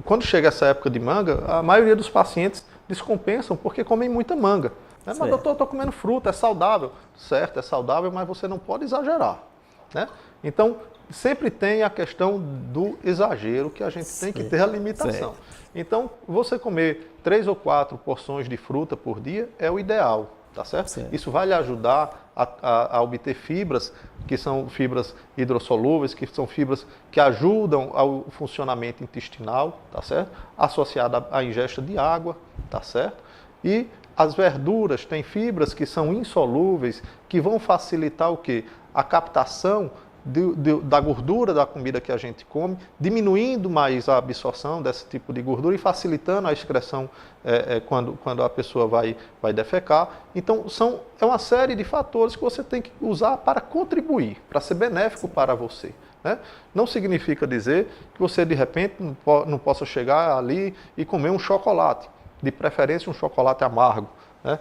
quando chega essa época de manga, a maioria dos pacientes descompensam porque comem muita manga. Né? Mas doutor, eu estou comendo fruta, é saudável. Certo, é saudável, mas você não pode exagerar. Né? Então, sempre tem a questão do exagero, que a gente tem que ter a limitação. Certo. Então, você comer 3 ou 4 porções de fruta por dia é o ideal. Tá certo? Certo. Isso vai lhe ajudar a obter fibras, que são fibras hidrossolúveis, que são fibras que ajudam ao funcionamento intestinal, tá certo? Associada à ingesta de água, tá certo? E as verduras têm fibras que são insolúveis, que vão facilitar o quê? A captação da gordura da comida que a gente come, diminuindo mais a absorção desse tipo de gordura e facilitando a excreção quando a pessoa vai defecar. Então, é uma série de fatores que você tem que usar para contribuir, para ser benéfico para você. Né? Não significa dizer que você, de repente, não possa chegar ali e comer um chocolate, de preferência um chocolate amargo. Né?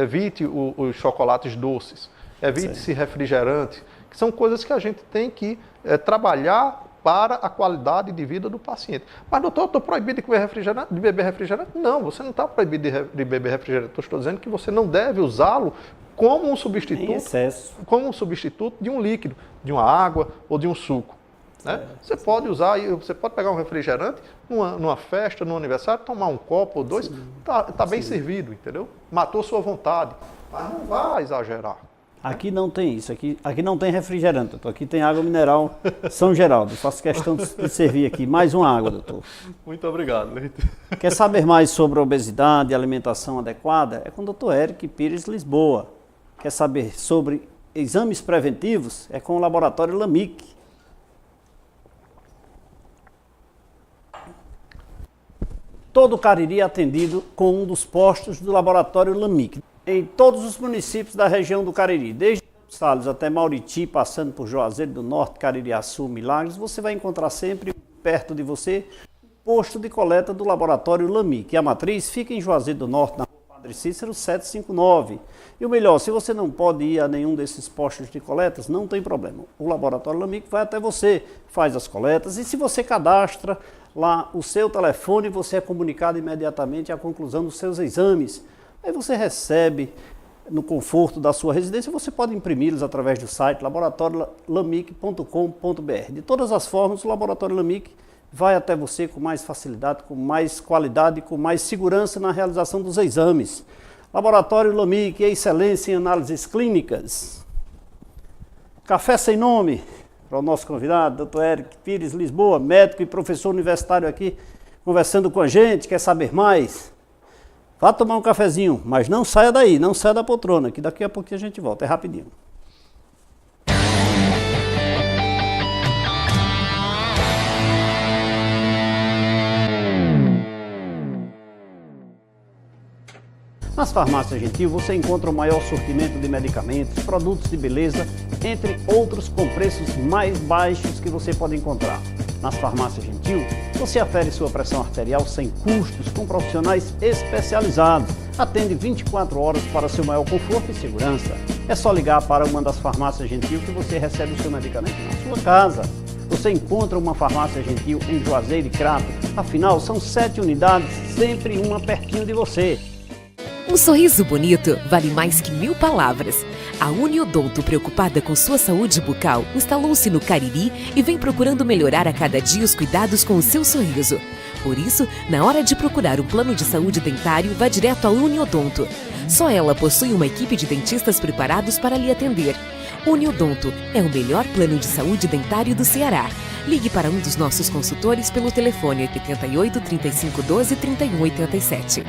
Evite os chocolates doces, evite-se refrigerante, que são coisas que a gente tem que trabalhar para a qualidade de vida do paciente. Mas, doutor, eu estou proibido de beber refrigerante? Não, você não está proibido de beber refrigerante. Estou dizendo que você não deve usá-lo como um substituto, como um substituto de um líquido, de uma água ou de um suco. Né? Você pode usar, você pode pegar um refrigerante numa festa, num aniversário, tomar um copo ou 2, tá bem servido, entendeu? Matou sua vontade, mas não vai exagerar. Aqui não tem isso, aqui não tem refrigerante, doutor. Aqui tem água mineral São Geraldo. Faço questão de servir aqui mais uma água, doutor. Muito obrigado, Leite. Quer saber mais sobre obesidade e alimentação adequada? É com o doutor Eric Pires Lisboa. Quer saber sobre exames preventivos? É com o laboratório Lamic. Todo o Cariri é atendido com um dos postos do laboratório Lamic. Em todos os municípios da região do Cariri, desde Salles até Mauriti, passando por Juazeiro do Norte, Caririaçu, Milagres, você vai encontrar sempre perto de você um posto de coleta do laboratório Lamic. E a matriz fica em Juazeiro do Norte, na rua Padre Cícero 759. E o melhor, se você não pode ir a nenhum desses postos de coletas, não tem problema. O laboratório Lamic vai até você, faz as coletas e se você cadastra lá o seu telefone, você é comunicado imediatamente à conclusão dos seus exames. Aí você recebe no conforto da sua residência, você pode imprimi-los através do site laboratoriolamic.com.br. De todas as formas, o Laboratório Lamic vai até você com mais facilidade, com mais qualidade, com mais segurança na realização dos exames. Laboratório Lamic, excelência em análises clínicas. Café sem nome para o nosso convidado, doutor Eric Pires Lisboa, médico e professor universitário aqui, conversando com a gente, quer saber mais? Vá tomar um cafezinho, mas não saia daí, não saia da poltrona, que daqui a pouquinho a gente volta, é rapidinho. Nas farmácias Gentil você encontra o maior sortimento de medicamentos, produtos de beleza, entre outros com preços mais baixos que você pode encontrar. Nas farmácias Gentil, você afere sua pressão arterial sem custos, com profissionais especializados. Atende 24 horas para seu maior conforto e segurança. É só ligar para uma das farmácias Gentil que você recebe o seu medicamento na sua casa. Você encontra uma farmácia Gentil em Juazeiro e Crato. Afinal, são 7 unidades, sempre uma pertinho de você. Um sorriso bonito vale mais que 1000 palavras. A Uniodonto, preocupada com sua saúde bucal, instalou-se no Cariri e vem procurando melhorar a cada dia os cuidados com o seu sorriso. Por isso, na hora de procurar um plano de saúde dentário, vá direto à Uniodonto. Só ela possui uma equipe de dentistas preparados para lhe atender. Uniodonto é o melhor plano de saúde dentário do Ceará. Ligue para um dos nossos consultores pelo telefone 88 35 12 31 87.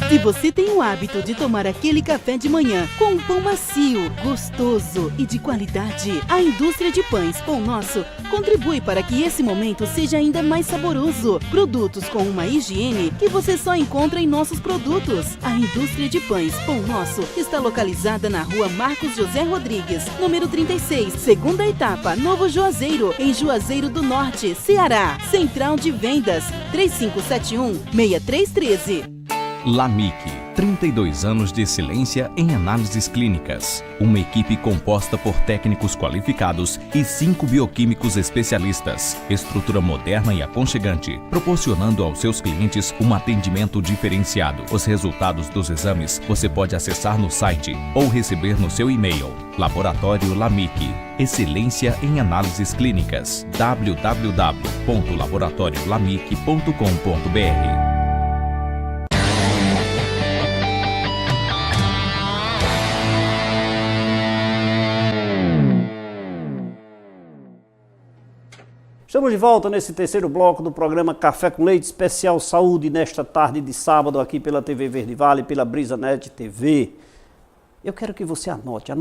Se você tem o hábito de tomar aquele café de manhã com um pão macio, gostoso e de qualidade, a indústria de pães Pão Nosso contribui para que esse momento seja ainda mais saboroso. Produtos com uma higiene que você só encontra em nossos produtos. A indústria de pães Pão Nosso está localizada na rua Marcos José Rodrigues, número 36, segunda etapa, Novo Juazeiro, em Juazeiro do Norte, Ceará. Central de Vendas, 3571-6313. LAMIC, 32 anos de excelência em análises clínicas. Uma equipe composta por técnicos qualificados e 5 bioquímicos especialistas. Estrutura moderna e aconchegante, proporcionando aos seus clientes um atendimento diferenciado. Os resultados dos exames você pode acessar no site ou receber no seu e-mail. Laboratório LAMIC, excelência em análises clínicas. www.laboratoriolamic.com.br. Estamos de volta nesse terceiro bloco do programa Café com Leite Especial Saúde, nesta tarde de sábado aqui pela TV Verde Vale, pela BrisaNet TV. Eu quero que você anote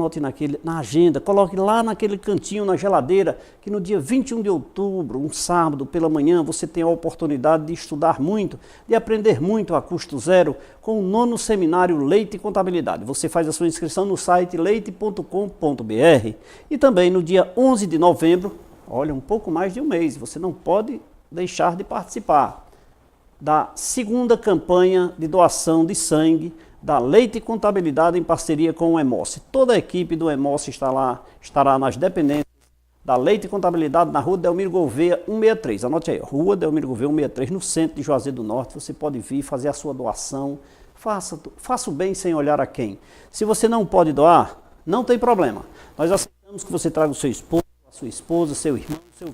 na agenda, coloque lá naquele cantinho, na geladeira, que no dia 21 de outubro, um sábado pela manhã, você tem a oportunidade de estudar muito, de aprender muito a custo zero com o 9º Seminário Leite e Contabilidade. Você faz a sua inscrição no site leite.com.br e também no dia 11 de novembro, olha, um pouco mais de um mês, você não pode deixar de participar da segunda campanha de doação de sangue da Leite e Contabilidade em parceria com o Emoce. Toda a equipe do Emoce estará nas dependências da Leite e Contabilidade na rua Delmiro Gouveia 163. Anote aí, rua Delmiro Gouveia 163, no centro de Juazeiro do Norte. Você pode vir fazer a sua doação. Faça o bem sem olhar a quem. Se você não pode doar, não tem problema. Nós aceitamos que você traga o seu esposo, a sua esposa, seu irmão, seu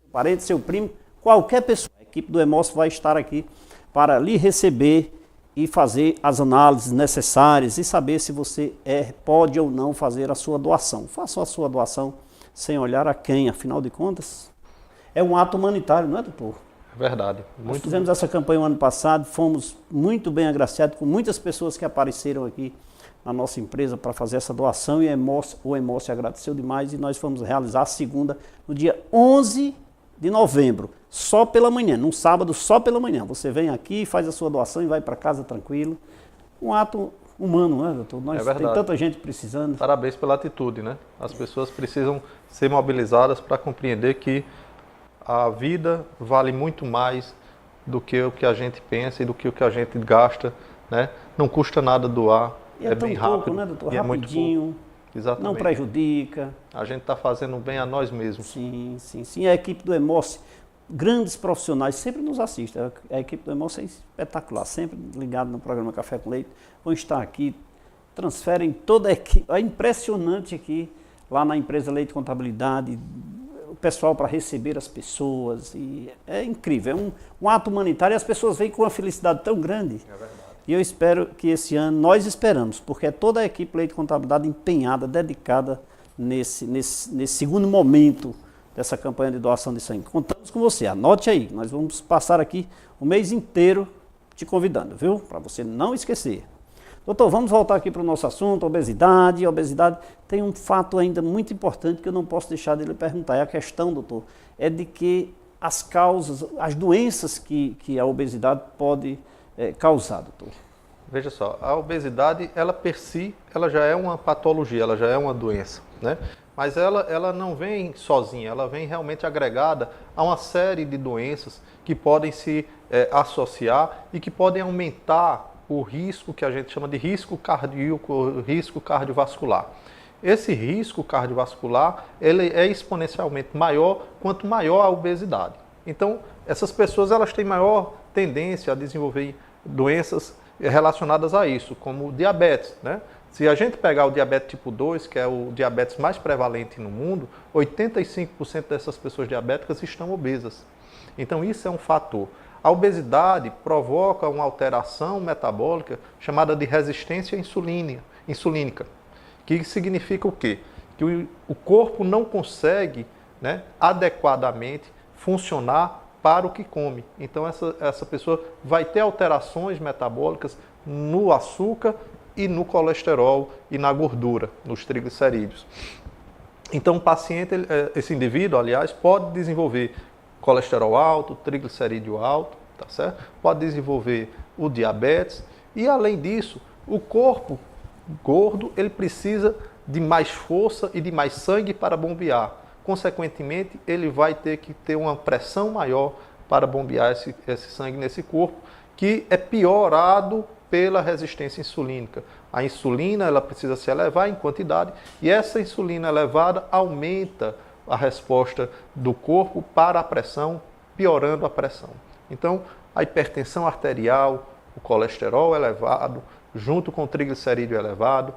parente, seu primo, qualquer pessoa. A equipe do Emoce vai estar aqui para lhe receber e fazer as análises necessárias e saber se você pode ou não fazer a sua doação. Faça a sua doação sem olhar a quem, afinal de contas, é um ato humanitário, não é, doutor? É verdade. Nós fizemos essa campanha o ano passado, fomos muito bem agraciados com muitas pessoas que apareceram aqui na nossa empresa para fazer essa doação e o Emoce agradeceu demais e nós fomos realizar a segunda no dia 11 de novembro, só pela manhã, num sábado só pela manhã. Você vem aqui, faz a sua doação e vai para casa tranquilo. Um ato humano, não é, doutor? Tem tanta gente precisando. Parabéns pela atitude, né? As pessoas precisam ser mobilizadas para compreender que a vida vale muito mais do que o que a gente pensa e do que o que a gente gasta, né? Não custa nada doar, é bem pouco, rápido, né, doutor? e Rapidinho. É muito pouco. Exatamente. Não prejudica. A gente está fazendo bem a nós mesmos. Sim, sim, sim. A equipe do Emoce, grandes profissionais, sempre nos assistem. A equipe do Emoce é espetacular, sempre ligado no programa Café com Leite. Vão estar aqui, transferem toda a equipe. É impressionante aqui, lá na empresa Leite e Contabilidade, o pessoal para receber as pessoas. E é incrível, é um ato humanitário e as pessoas vêm com uma felicidade tão grande. É verdade. E eu espero que esse ano, nós esperamos, porque é toda a equipe Leite e Contabilidade empenhada, dedicada nesse segundo momento dessa campanha de doação de sangue. Contamos com você, anote aí, nós vamos passar aqui o mês inteiro te convidando, viu? Para você não esquecer. Doutor, vamos voltar aqui para o nosso assunto, obesidade. A obesidade tem um fato ainda muito importante que eu não posso deixar de lhe perguntar. É a questão, doutor, é de que as causas, as doenças que a obesidade pode causar, doutor. Veja só, a obesidade, ela per si, ela já é uma patologia, ela já é uma doença, né? Mas ela não vem sozinha, ela vem realmente agregada a uma série de doenças que podem se associar e que podem aumentar o risco que a gente chama de risco cardíaco, risco cardiovascular. Esse risco cardiovascular ele é exponencialmente maior quanto maior a obesidade. Então, essas pessoas elas têm maior tendência a desenvolver doenças relacionadas a isso, como o diabetes, né? Se a gente pegar o diabetes tipo 2, que é o diabetes mais prevalente no mundo, 85% dessas pessoas diabéticas estão obesas. Então, isso é um fator. A obesidade provoca uma alteração metabólica chamada de resistência insulínica, que significa o quê? Que o corpo não consegue, né, adequadamente funcionar para o que come. Então, essa pessoa vai ter alterações metabólicas no açúcar e no colesterol e na gordura, nos triglicerídeos. Então, o paciente, esse indivíduo, aliás, pode desenvolver colesterol alto, triglicerídeo alto, tá certo? Pode desenvolver o diabetes e, além disso, o corpo gordo, ele precisa de mais força e de mais sangue para bombear. Consequentemente, ele vai ter que ter uma pressão maior para bombear esse sangue nesse corpo, que é piorado pela resistência insulínica. A insulina ela precisa se elevar em quantidade e essa insulina elevada aumenta a resposta do corpo para a pressão, piorando a pressão. Então, a hipertensão arterial, o colesterol elevado, junto com o triglicerídeo elevado,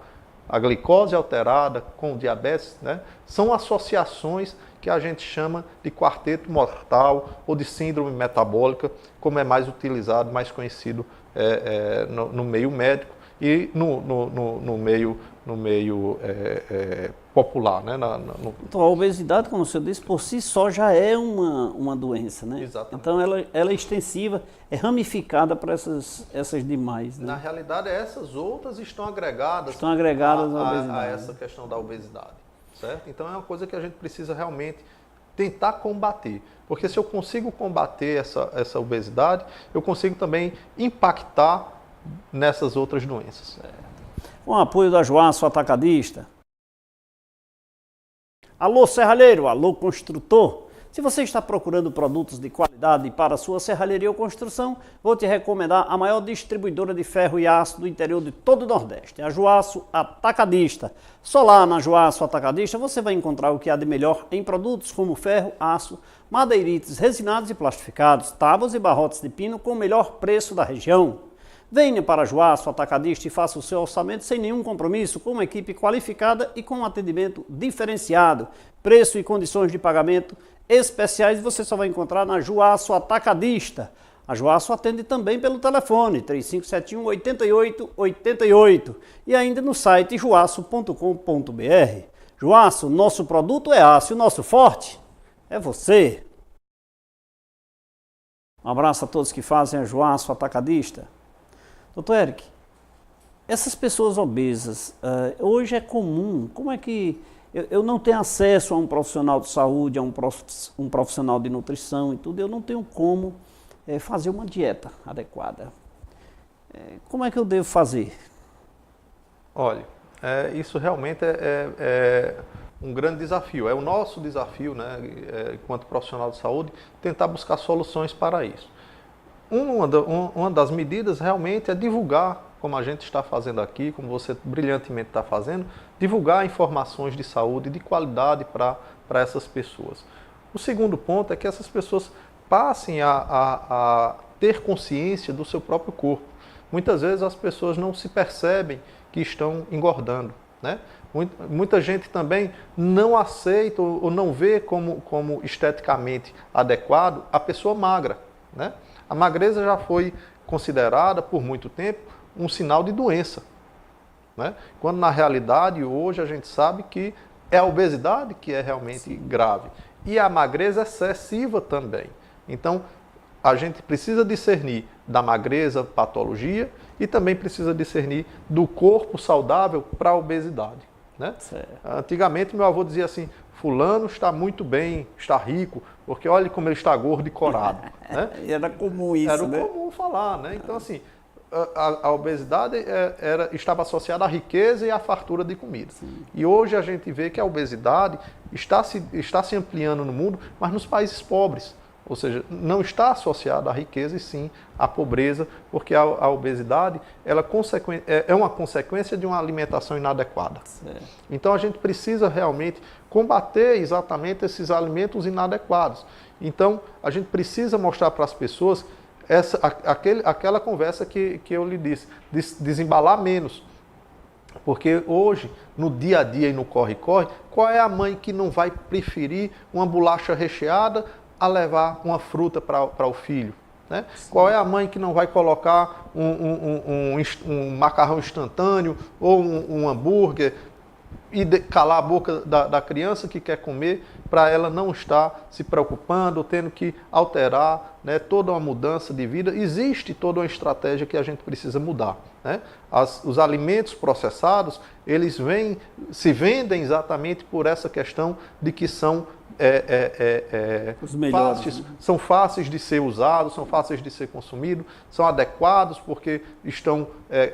a glicose alterada com o diabetes, né, são associações que a gente chama de quarteto mortal ou de síndrome metabólica, como é mais utilizado, mais conhecido no meio médico e no meio popular. Né, Então, a obesidade, como o senhor disse, por si só já é uma doença, né? Exatamente. Então ela é extensiva, é ramificada para essas demais. Né? Na realidade, essas outras estão agregadas, à obesidade. A essa questão da obesidade. Certo? Então é uma coisa que a gente precisa realmente tentar combater. Porque se eu consigo combater essa obesidade, eu consigo também impactar nessas outras doenças. Com o apoio da Joaço Atacadista. Alô serralheiro, alô construtor. Se você está procurando produtos de qualidade para a sua serralheria ou construção, vou te recomendar a maior distribuidora de ferro e aço do interior de todo o Nordeste, a Joaço Atacadista. Só lá na Joaço Atacadista você vai encontrar o que há de melhor em produtos como ferro, aço, madeirites resinados e plastificados, tábuas e barrotes de pino com o melhor preço da região. Venha para a Joaço Atacadista e faça o seu orçamento sem nenhum compromisso, com uma equipe qualificada e com um atendimento diferenciado. Preço e condições de pagamento especiais você só vai encontrar na Joaço Atacadista. A Joaço atende também pelo telefone 3571-8888 e ainda no site joaço.com.br. Joaço, nosso produto é aço, o nosso forte é você. Um abraço a todos que fazem a Joaço Atacadista. Doutor Eric, essas pessoas obesas, hoje é comum, como é que eu não tenho acesso a um profissional de saúde, a um profissional de nutrição e tudo, eu não tenho como fazer uma dieta adequada. Como é que eu devo fazer? Olha, isso realmente é um grande desafio, é o nosso desafio, né, enquanto profissional de saúde, tentar buscar soluções para isso. Uma das medidas realmente é divulgar, como a gente está fazendo aqui, como você brilhantemente está fazendo, divulgar informações de saúde de qualidade para essas pessoas. O segundo ponto é que essas pessoas passem a ter consciência do seu próprio corpo. Muitas vezes as pessoas não se percebem que estão engordando, né? Muita gente também não aceita ou não vê como esteticamente adequado a pessoa magra, né? A magreza já foi considerada por muito tempo um sinal de doença, né? Quando na realidade hoje a gente sabe que é a obesidade que é realmente grave e a magreza excessiva também. Então a gente precisa discernir da magreza patologia e também precisa discernir do corpo saudável para a obesidade, né? Antigamente meu avô dizia assim: fulano está muito bem, está rico, porque olha como ele está gordo e corado. Né? Era comum isso, Era né? comum falar, né? Então, assim, a obesidade estava associada à riqueza e à fartura de comida. Sim. E hoje a gente vê que a obesidade está se ampliando no mundo, mas nos países pobres, Ou seja, não está associada à riqueza e sim à pobreza, porque a obesidade ela é uma consequência de uma alimentação inadequada. Certo. Então a gente precisa realmente combater exatamente esses alimentos inadequados. Então a gente precisa mostrar para as pessoas aquela conversa que eu lhe disse, desembalar menos. Porque hoje, no dia a dia e no corre-corre, qual é a mãe que não vai preferir uma bolacha recheada a levar uma fruta para o filho? Né? Qual é a mãe que não vai colocar um macarrão instantâneo ou um hambúrguer e calar a boca da criança que quer comer para ela não estar se preocupando, tendo que alterar, né, toda uma mudança de vida? Existe toda uma estratégia que a gente precisa mudar. Né? Os alimentos processados, eles se vendem exatamente por essa questão de que são os melhores, fáceis, né? São fáceis de ser usados, são fáceis de ser consumidos, são adequados porque estão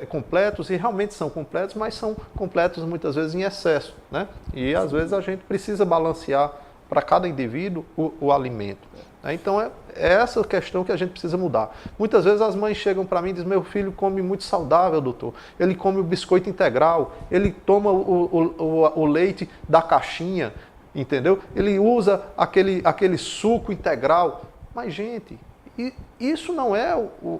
completos, e realmente são completos, mas são completos muitas vezes em excesso. Né? E às vezes a gente precisa balancear para cada indivíduo o alimento. Então é essa questão que a gente precisa mudar. Muitas vezes as mães chegam para mim e dizem: meu filho come muito saudável, doutor. Ele come o biscoito integral, ele toma o leite da caixinha, entendeu? Ele usa aquele suco integral. Mas, gente, isso não é o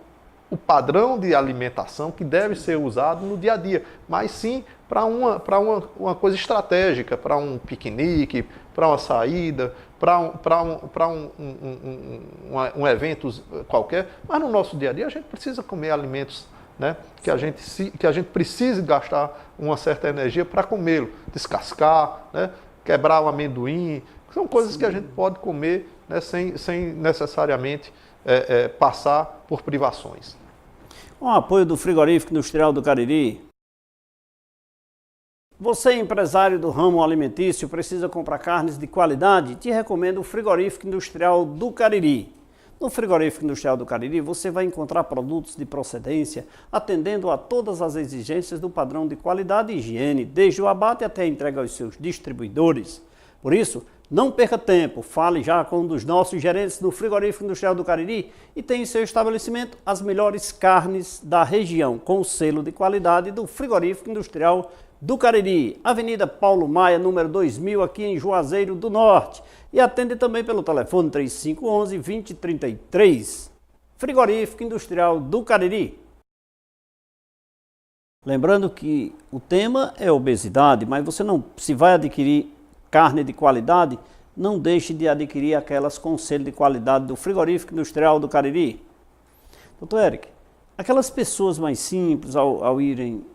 padrão de alimentação que deve ser usado no dia a dia, mas sim para uma coisa estratégica, para um piquenique, para uma saída, para um evento qualquer. Mas no nosso dia a dia a gente precisa comer alimentos, né, que a gente precise gastar uma certa energia para comê-lo, descascar, né, quebrar o amendoim. São coisas que a gente pode comer, né, sem necessariamente passar por privações. Com o apoio do Frigorífico Industrial do Cariri, você, empresário do ramo alimentício, precisa comprar carnes de qualidade? Te recomendo o Frigorífico Industrial do Cariri. No Frigorífico Industrial do Cariri, você vai encontrar produtos de procedência atendendo a todas as exigências do padrão de qualidade e higiene, desde o abate até a entrega aos seus distribuidores. Por isso, não perca tempo, fale já com um dos nossos gerentes do Frigorífico Industrial do Cariri e tenha em seu estabelecimento as melhores carnes da região, com o selo de qualidade do Frigorífico Industrial do Cariri, Avenida Paulo Maia, número 2000, aqui em Juazeiro do Norte. E atende também pelo telefone 3511-2033. Frigorífico Industrial do Cariri. Lembrando que o tema é obesidade, mas você não, se vai adquirir carne de qualidade, não deixe de adquirir aquelas com selo de qualidade do Frigorífico Industrial do Cariri. Doutor Eric, aquelas pessoas mais simples, ao irem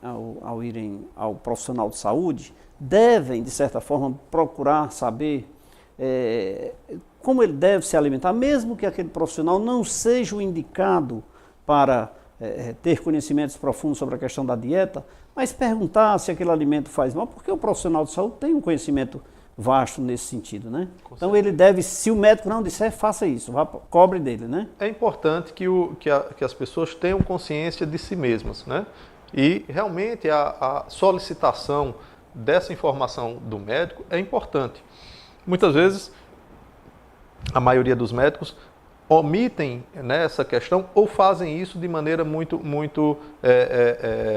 ao profissional de saúde, devem, de certa forma, procurar saber como ele deve se alimentar, mesmo que aquele profissional não seja o indicado para ter conhecimentos profundos sobre a questão da dieta, mas perguntar se aquele alimento faz mal, porque o profissional de saúde tem um conhecimento vasto nesse sentido, né? Então ele deve, se o médico não disser, faça isso, cobre dele, né? É importante que as pessoas tenham consciência de si mesmas, né? E realmente a solicitação dessa informação do médico é importante. Muitas vezes, a maioria dos médicos omitem, né, essa questão ou fazem isso de maneira muito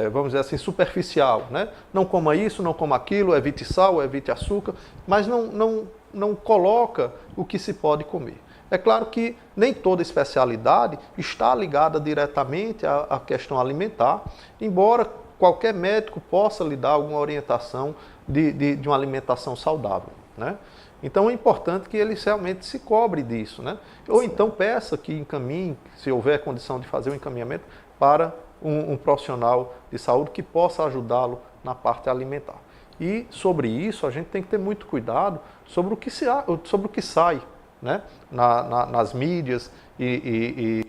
vamos dizer assim, superficial, né? Não coma isso, não coma aquilo, evite sal, evite açúcar, mas não coloca o que se pode comer. É claro que nem toda especialidade está ligada diretamente à questão alimentar, embora qualquer médico possa lhe dar alguma orientação de uma alimentação saudável, né? Então é importante que ele realmente se cobre disso, né? Ou então peça que encaminhe, se houver condição de fazer um encaminhamento, para um profissional de saúde que possa ajudá-lo na parte alimentar. E sobre isso a gente tem que ter muito cuidado sobre o que sai, né? Nas mídias e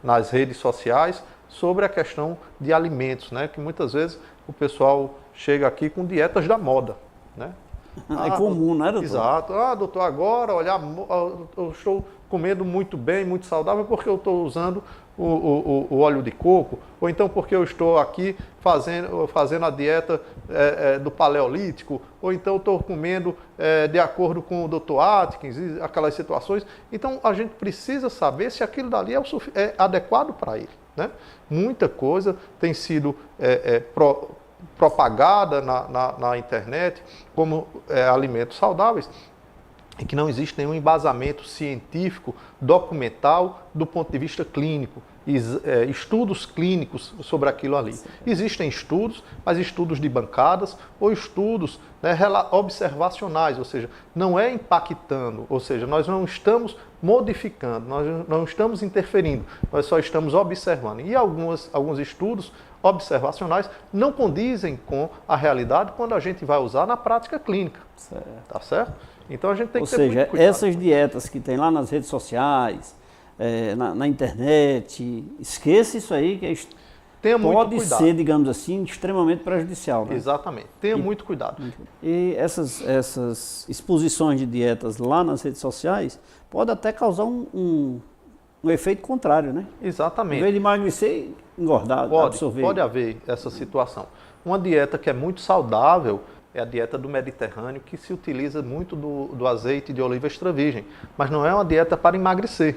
nas redes sociais sobre a questão de alimentos, né? Que muitas vezes o pessoal chega aqui com dietas da moda, né? É comum, né, doutor? Exato. Doutor, agora, olha, eu estou comendo muito bem, muito saudável, porque eu estou usando o óleo de coco, ou então porque eu estou aqui fazendo a dieta do paleolítico, ou então estou comendo de acordo com o Dr. Atkins, aquelas situações. Então a gente precisa saber se aquilo dali é adequado para ele, né? Muita coisa tem sido propagada na internet como alimentos saudáveis, e que não existe nenhum embasamento científico, documental, do ponto de vista clínico, estudos clínicos sobre aquilo ali. Existem estudos, mas estudos de bancadas ou estudos, né, observacionais, ou seja, não é impactando, ou seja, nós não estamos modificando, nós não estamos interferindo, nós só estamos observando. E alguns estudos observacionais não condizem com a realidade quando a gente vai usar na prática clínica. Certo. Tá certo? Então a gente tem que ter muito cuidado. Ou seja, essas dietas que tem lá nas redes sociais, na internet, esqueça isso aí, que pode ser, digamos assim, extremamente prejudicial. Né? Exatamente. Tenha muito cuidado. E essas exposições de dietas lá nas redes sociais pode até causar um efeito contrário, né? Exatamente. Em vez de emagrecer, engordar, absorver. Pode haver essa situação. Uma dieta que é muito saudável é a dieta do Mediterrâneo, que se utiliza muito do azeite de oliva extra virgem, mas não é uma dieta para emagrecer.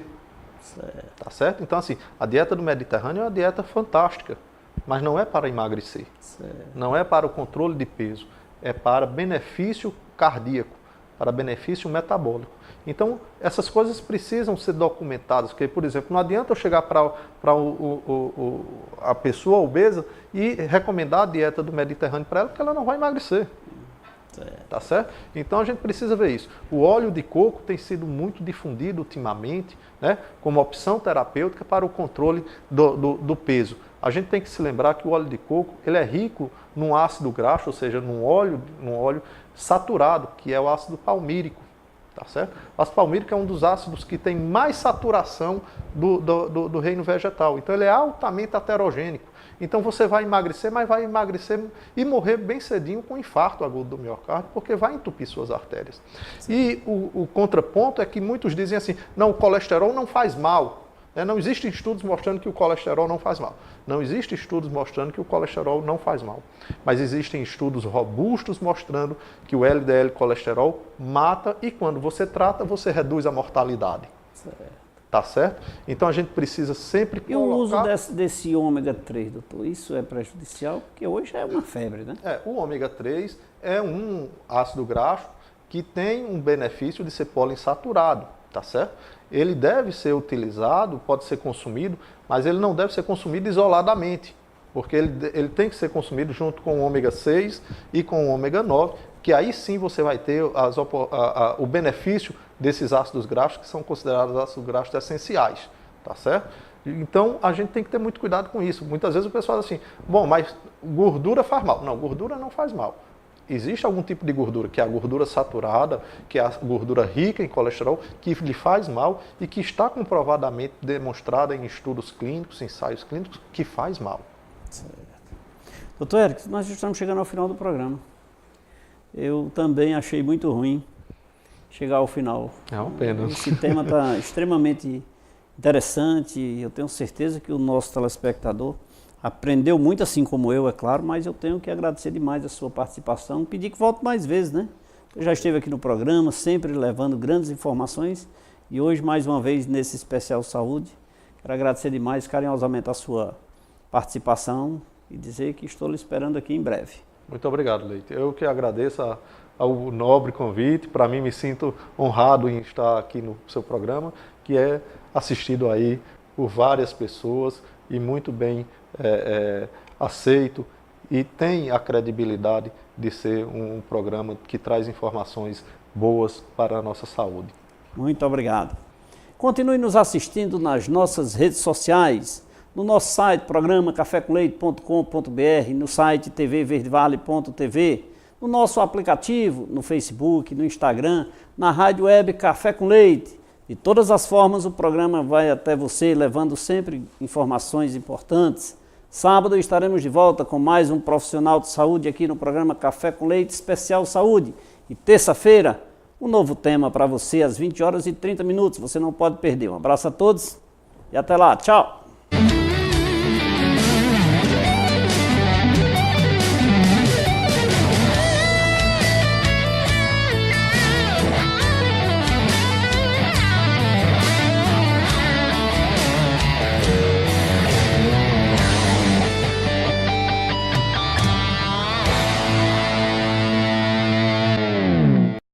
Certo. Tá certo? Então, assim, a dieta do Mediterrâneo é uma dieta fantástica, mas não é para emagrecer. Certo. Não é para o controle de peso, é para benefício cardíaco, para benefício metabólico. Então, essas coisas precisam ser documentadas, porque, por exemplo, não adianta eu chegar para a pessoa obesa e recomendar a dieta do Mediterrâneo para ela, porque ela não vai emagrecer. Tá certo? Então a gente precisa ver isso. O óleo de coco tem sido muito difundido ultimamente, né, como opção terapêutica para o controle do peso. A gente tem que se lembrar que o óleo de coco ele é rico num ácido graxo, ou seja, num óleo saturado, que é o ácido palmírico. Tá certo? O ácido palmírico é um dos ácidos que tem mais saturação do reino vegetal. Então ele é altamente aterogênico. Então você vai emagrecer, mas vai emagrecer e morrer bem cedinho com infarto agudo do miocárdio, porque vai entupir suas artérias. Sim. E o contraponto é que muitos dizem assim, não, o colesterol não faz mal. Não existem estudos mostrando que o colesterol não faz mal. Não existem estudos mostrando que o colesterol não faz mal. Mas existem estudos robustos mostrando que o LDL colesterol mata e quando você trata, você reduz a mortalidade. Certo. Tá certo? Então a gente precisa sempre colocar... E o uso desse ômega 3, doutor, isso é prejudicial? Porque hoje é uma febre, né? O ômega 3 é um ácido graxo que tem um benefício de ser poliinsaturado, tá certo? Ele deve ser utilizado, pode ser consumido, mas ele não deve ser consumido isoladamente, porque ele tem que ser consumido junto com o ômega 6 e com o ômega 9, que aí sim você vai ter o benefício desses ácidos graxos, que são considerados ácidos graxos essenciais, tá certo? Então, a gente tem que ter muito cuidado com isso. Muitas vezes o pessoal fala assim, bom, mas gordura faz mal. Não, gordura não faz mal. Existe algum tipo de gordura, que é a gordura saturada, que é a gordura rica em colesterol, que lhe faz mal e que está comprovadamente demonstrada em estudos clínicos, ensaios clínicos, que faz mal. Certo. Doutor Érico, nós estamos chegando ao final do programa. Eu também achei muito ruim chegar ao final. É uma pena. Esse tema está extremamente interessante e eu tenho certeza que o nosso telespectador aprendeu muito, assim como eu, é claro, mas eu tenho que agradecer demais a sua participação, pedir que volte mais vezes, né? Eu já esteve aqui no programa, sempre levando grandes informações e hoje, mais uma vez, nesse especial saúde, quero agradecer demais, carinhosamente, a sua participação e dizer que estou lhe esperando aqui em breve. Muito obrigado, Leite. Eu que agradeço ao nobre convite. Para mim, me sinto honrado em estar aqui no seu programa, que é assistido aí por várias pessoas e muito bem aceito e tem a credibilidade de ser um programa que traz informações boas para a nossa saúde. Muito obrigado. Continue nos assistindo nas nossas redes sociais, no nosso site, programa cafécomleite.com.br, no site tvverdevale.tv, no nosso aplicativo, no Facebook, no Instagram, na rádio web Café com Leite. De todas as formas, o programa vai até você, levando sempre informações importantes. Sábado estaremos de volta com mais um profissional de saúde aqui no programa Café com Leite Especial Saúde. E terça-feira, um novo tema para você às 20h30. Você não pode perder. Um abraço a todos e até lá. Tchau!